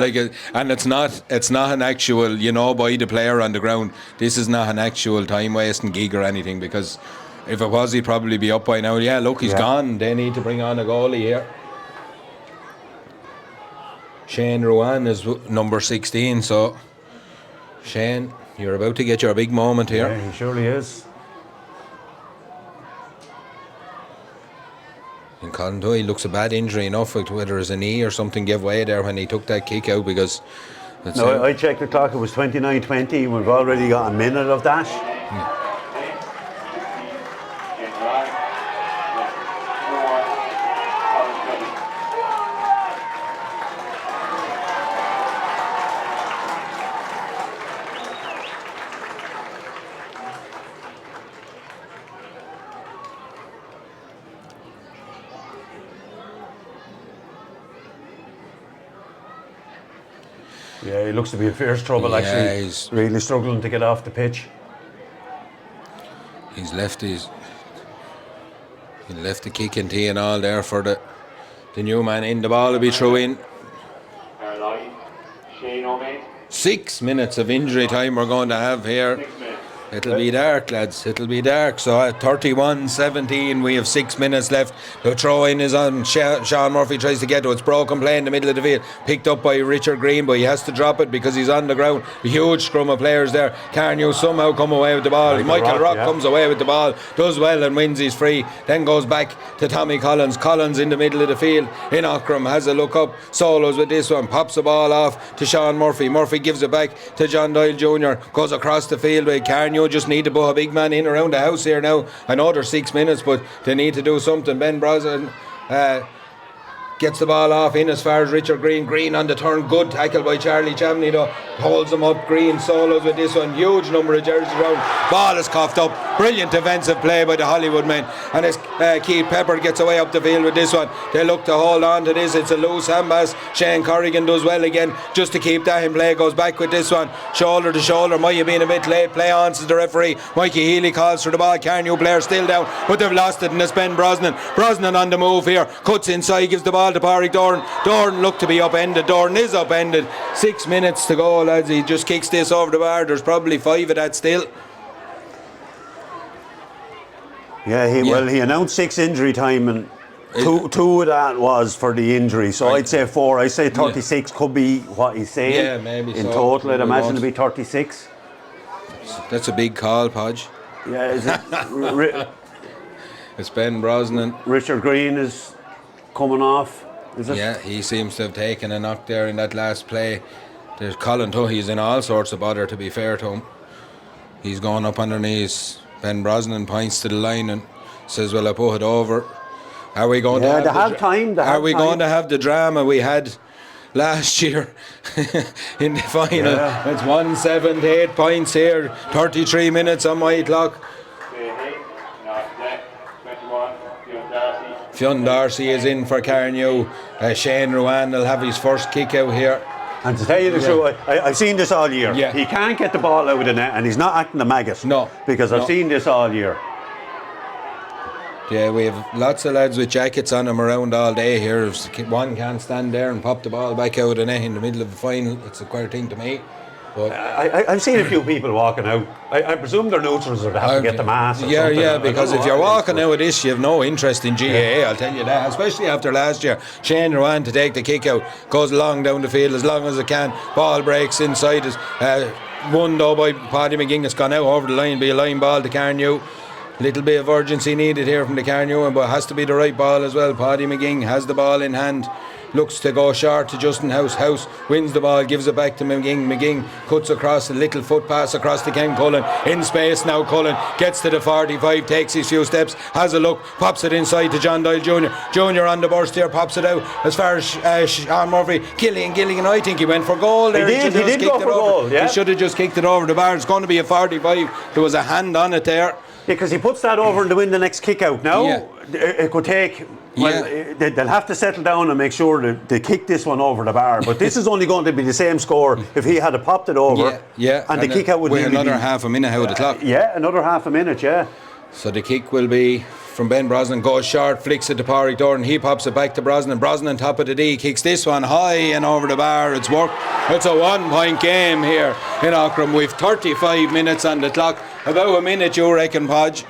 and it's not an actual, by the player on the ground. This is not an actual time wasting gig or anything, because if it was, he'd probably be up by now. Yeah, look, he's gone. They need to bring on a goalie here. Shane Ruan is number 16, so Shane, you're about to get your big moment here. Yeah, he surely is. And Colin Tuohy looks a bad injury enough, whether it's a knee or something gave way there when he took that kick out, because... I checked the clock, it was 29:20, we've already got a minute of that. Yeah, he looks to be in fierce trouble actually. He's really struggling to get off the pitch. He left the kick and tee and all there for the new man in. The ball will be through in. 6 minutes of injury time we're going to have here. It'll be dark, lads. It'll be dark. So at 31-17, we have 6 minutes left. The throw in is on. Sean Murphy tries to get to it. It's broken play in the middle of the field. Picked up by Richard Green, but he has to drop it because he's on the ground. A huge scrum of players there. Carnew somehow come away with the ball. Michael Rock comes away with the ball, does well and wins his free. Then goes back to Tommy Collins. Collins in the middle of the field in Aughrim has a look up. Solos with this one. Pops the ball off to Sean Murphy. Murphy gives it back to John Doyle Jr. Goes across the field with Carnew. Just need to put a big man in around the house here now. I know there's 6 minutes, but they need to do something. Ben Brosnan gets the ball off in as far as Richard Green. Green on the turn, good tackle by Charlie Chamney though. Holds him up. Green solos with this one. Huge number of jerseys around. Ball is coughed up. Brilliant defensive play by the Hollywood men. And as Keith Pepper gets away up the field with this one, they look to hold on to this. It's a loose handpass. Shane Corrigan does well again just to keep that in play. Goes back with this one. Shoulder to shoulder. Might have been a bit late. Play on to the referee. Mikey Healy calls for the ball. Carnew player still down, but they've lost it, and it's Ben Brosnan. Brosnan on the move here. Cuts inside. Gives the ball to Pádraig Doran. Doran looked to be upended. Doran is upended. 6 minutes to go, lads. He just kicks this over the bar. There's probably 5 of that still. Yeah, he announced 6 injury time, and two of that was for the injury. So I'd say 4. I'd say 36 could be what he's saying. Yeah, maybe in total, I'd imagine it'd be 36. That's a big call, Podge. Yeah, is it? It's Ben Brosnan. Richard Green is coming off. Is it? Yeah, he seems to have taken a knock there in that last play. There's Colin Tuohy's in all sorts of bother, to be fair to him. He's going up underneath. Ben Brosnan points to the line and says, well, I put it over. Are we going to have going to have the drama we had last year in the final? Yeah. It's 1-7 to 8 points here, 33 minutes on my clock. Fionn D'Arcy is in for Carnew. Shane Ruane will have his first kick out here. And to tell you the truth, I've seen this all year. Yeah. He can't get the ball out of the net, and he's not acting a maggot. No. Because I've seen this all year. Yeah, we have lots of lads with jackets on them around all day here. One can't stand there and pop the ball back out of the net in the middle of the final. It's a queer thing to me. But I've seen a few people walking out. I presume they're neutrals or they have to get the mass or something. Yeah, because if you're walking out of this, you have no interest in GAA, I'll tell you that. Especially after last year. Shane Ruane to take the kick out, goes long down the field as long as it can. Ball breaks inside us. One though by Paddy McGing. It's gone out over the line, be a line ball to Carnew. Little bit of urgency needed here from the Carnew, but it has to be the right ball as well. Paddy McGing has the ball in hand. Looks to go short to Justin House. House wins the ball, gives it back to McGing. McGing cuts across a little foot pass across to Ken Cullen. In space now, Cullen gets to the 45, takes his few steps, has a look, pops it inside to John Doyle Jr. Jr. on the burst here, pops it out as far as Sean Murphy. Gilligan, I think he went for goal there. He did go for goal, yeah. He should have just kicked it over the bar. It's going to be a 45. There was a hand on it there. Because he puts that over to win the next kick out. Now, it could take... Well, they'll have to settle down and make sure that they kick this one over the bar. But this is only going to be the same score if he had popped it over. And the kick out would be another half a minute out of the clock. Yeah, another half a minute, yeah. So the kick will be from Ben Brosnan, goes short, flicks it to Pádraig Doran, he pops it back to Brosnan. Brosnan top of the D, kicks this one high and over the bar. It's worked. It's a 1 point game here in Aughrim. We've 35 minutes on the clock. About a minute, you reckon, Podge?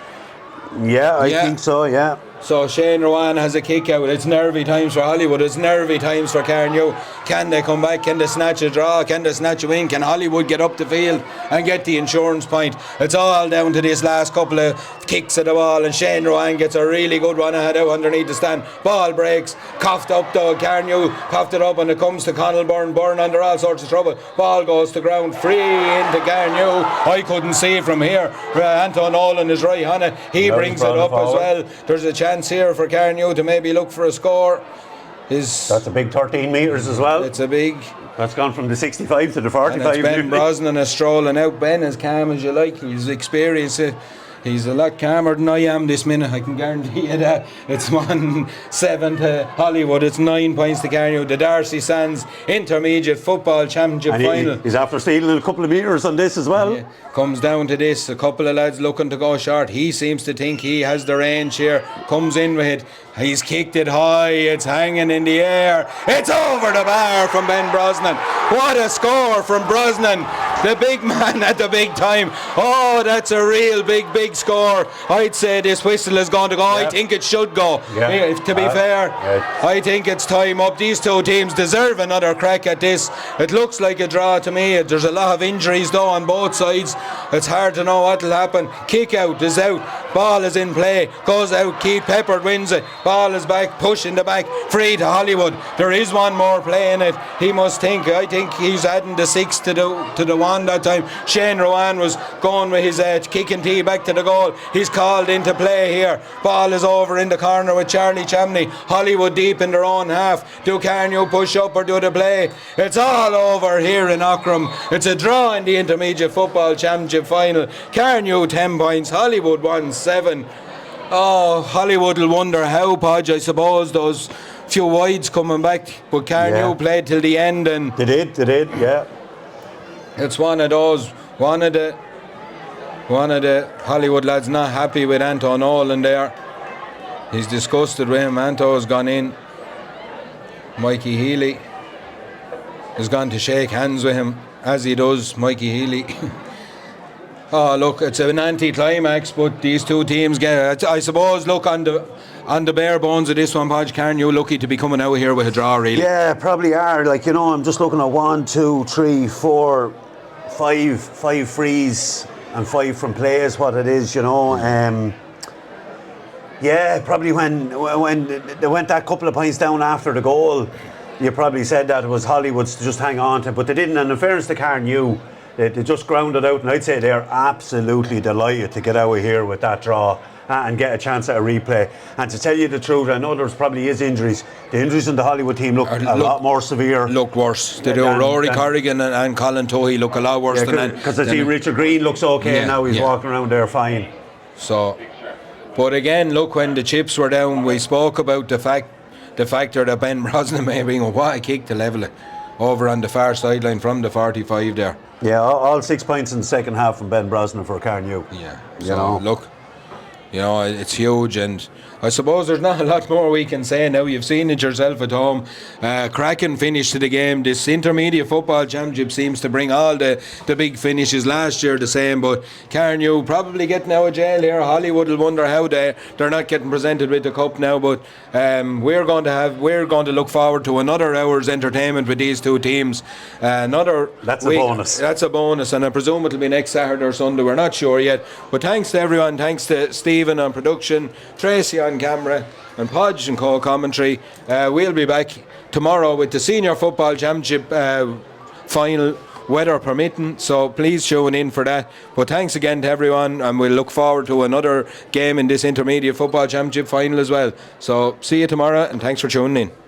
Yeah, I think so, yeah. So Shane Ruane has a kick out. It's nervy times for Hollywood. It's nervy times for Carnew. Can they come back? Can they snatch a draw? Can they snatch a win? Can Hollywood get up the field and get the insurance point? It's all down to this last couple of kicks at the ball, and Shane Ruane gets a really good one ahead out underneath the stand. Ball breaks, coughed up though. Carnew coughed it up, and it comes to Connell Byrne. Byrne under all sorts of trouble. Ball goes to ground, free into Carnew. I couldn't see it from here. Anton Nolan is right on it. He brings it up as well. There's a chance here for Carnew to maybe look for a score. That's a big 13 metres as well. It's a big. That's gone from the 65 to the 45. And it's Ben Brosnan is strolling out. Ben as calm as you like. He's experienced it. He's a lot calmer than I am this minute, I can guarantee you that. It's 1-7 to Hollywood. It's 9 points to Carnew. The D'Arcy Sands Intermediate Football Championship final. He's after stealing a couple of metres on this as well. Yeah. Comes down to this. A couple of lads looking to go short. He seems to think he has the range here. Comes in with it. He's kicked it high. It's hanging in the air. It's over the bar from Ben Brosnan. What a score from Brosnan. The big man at the big time. Oh, that's a real big score. I'd say this whistle is going to go. I think it should go. To be fair, I think it's time up. These two teams deserve another crack at this. It looks like a draw to me. There's a lot of injuries though on both sides. It's hard to know what will happen. Kick out is out. Ball is in play. Goes out. Keith Peppard wins it. Ball is back. Push in the back. Free to Hollywood. There is one more play in it. He must think. I think he's adding the 6 to the 1 that time. Shane Ruane was going with his kicking tee back to the goal. He's called into play here. Ball is over in the corner with Charlie Chamney. Hollywood deep in their own half. Do Carnew push up or do the play? It's all over here in Aughrim. It's a draw in the Intermediate Football Championship final. Carnew 10 points. Hollywood 1-7. Oh, Hollywood will wonder how, Podge. I suppose those few wides coming back, but Carnew played till the end, and they did, yeah. It's one of those. One of the Hollywood lads not happy with Anton Nolan there. He's disgusted with him. Anto's gone in. Mikey Healy has gone to shake hands with him, as he does, Mikey Healy. Oh, look, it's an anti-climax, but these two teams get it. I suppose, look, on the bare bones of this one, Podge, Carnew lucky to be coming out here with a draw, really. Yeah, probably are. Like, you know, I'm just looking at 1, 2, 3, 4, 5 frees and 5 from play is what it is, you know. Yeah, probably when they went that couple of points down after the goal, you probably said that it was Hollywood's to just hang on to, but they didn't. And in fairness to Carnew, they just grounded out, and I'd say they're absolutely delighted to get out of here with that draw and get a chance at a replay. And to tell you the truth, I know there's probably injuries. The injuries in the Hollywood team look a lot more severe. Look worse. They do. Rory Corrigan and Colin Tohey look a lot worse than that. Because I see Richard Green looks okay now. He's walking around there fine. So But again, look, when the chips were down, we spoke about the factor that Ben Brosnan may bring. What a kick to level it over on the far sideline from the 45 there. Yeah, all 6 points in the second half from Ben Brosnan for Carnew. Yeah, you so know. look, it's huge, and I suppose there's not a lot more we can say now. You've seen it yourself at home. Cracking finish to the game. This intermediate football championship seems to bring all the big finishes. Last year the same, but Carnew probably getting out of jail here. Hollywood will wonder how they're not getting presented with the cup now. But we're going to look forward to another hour's entertainment with these two teams. That's a bonus. That's a bonus, and I presume it'll be next Saturday or Sunday. We're not sure yet. But thanks to everyone. Thanks to Stephen on production, Tracy on camera, and Podge and co-commentary. We'll be back tomorrow with the Senior Football Championship final, weather permitting, so please tune in for that. But thanks again to everyone, and we'll look forward to another game in this Intermediate Football Championship final as well. So see you tomorrow, and thanks for tuning in.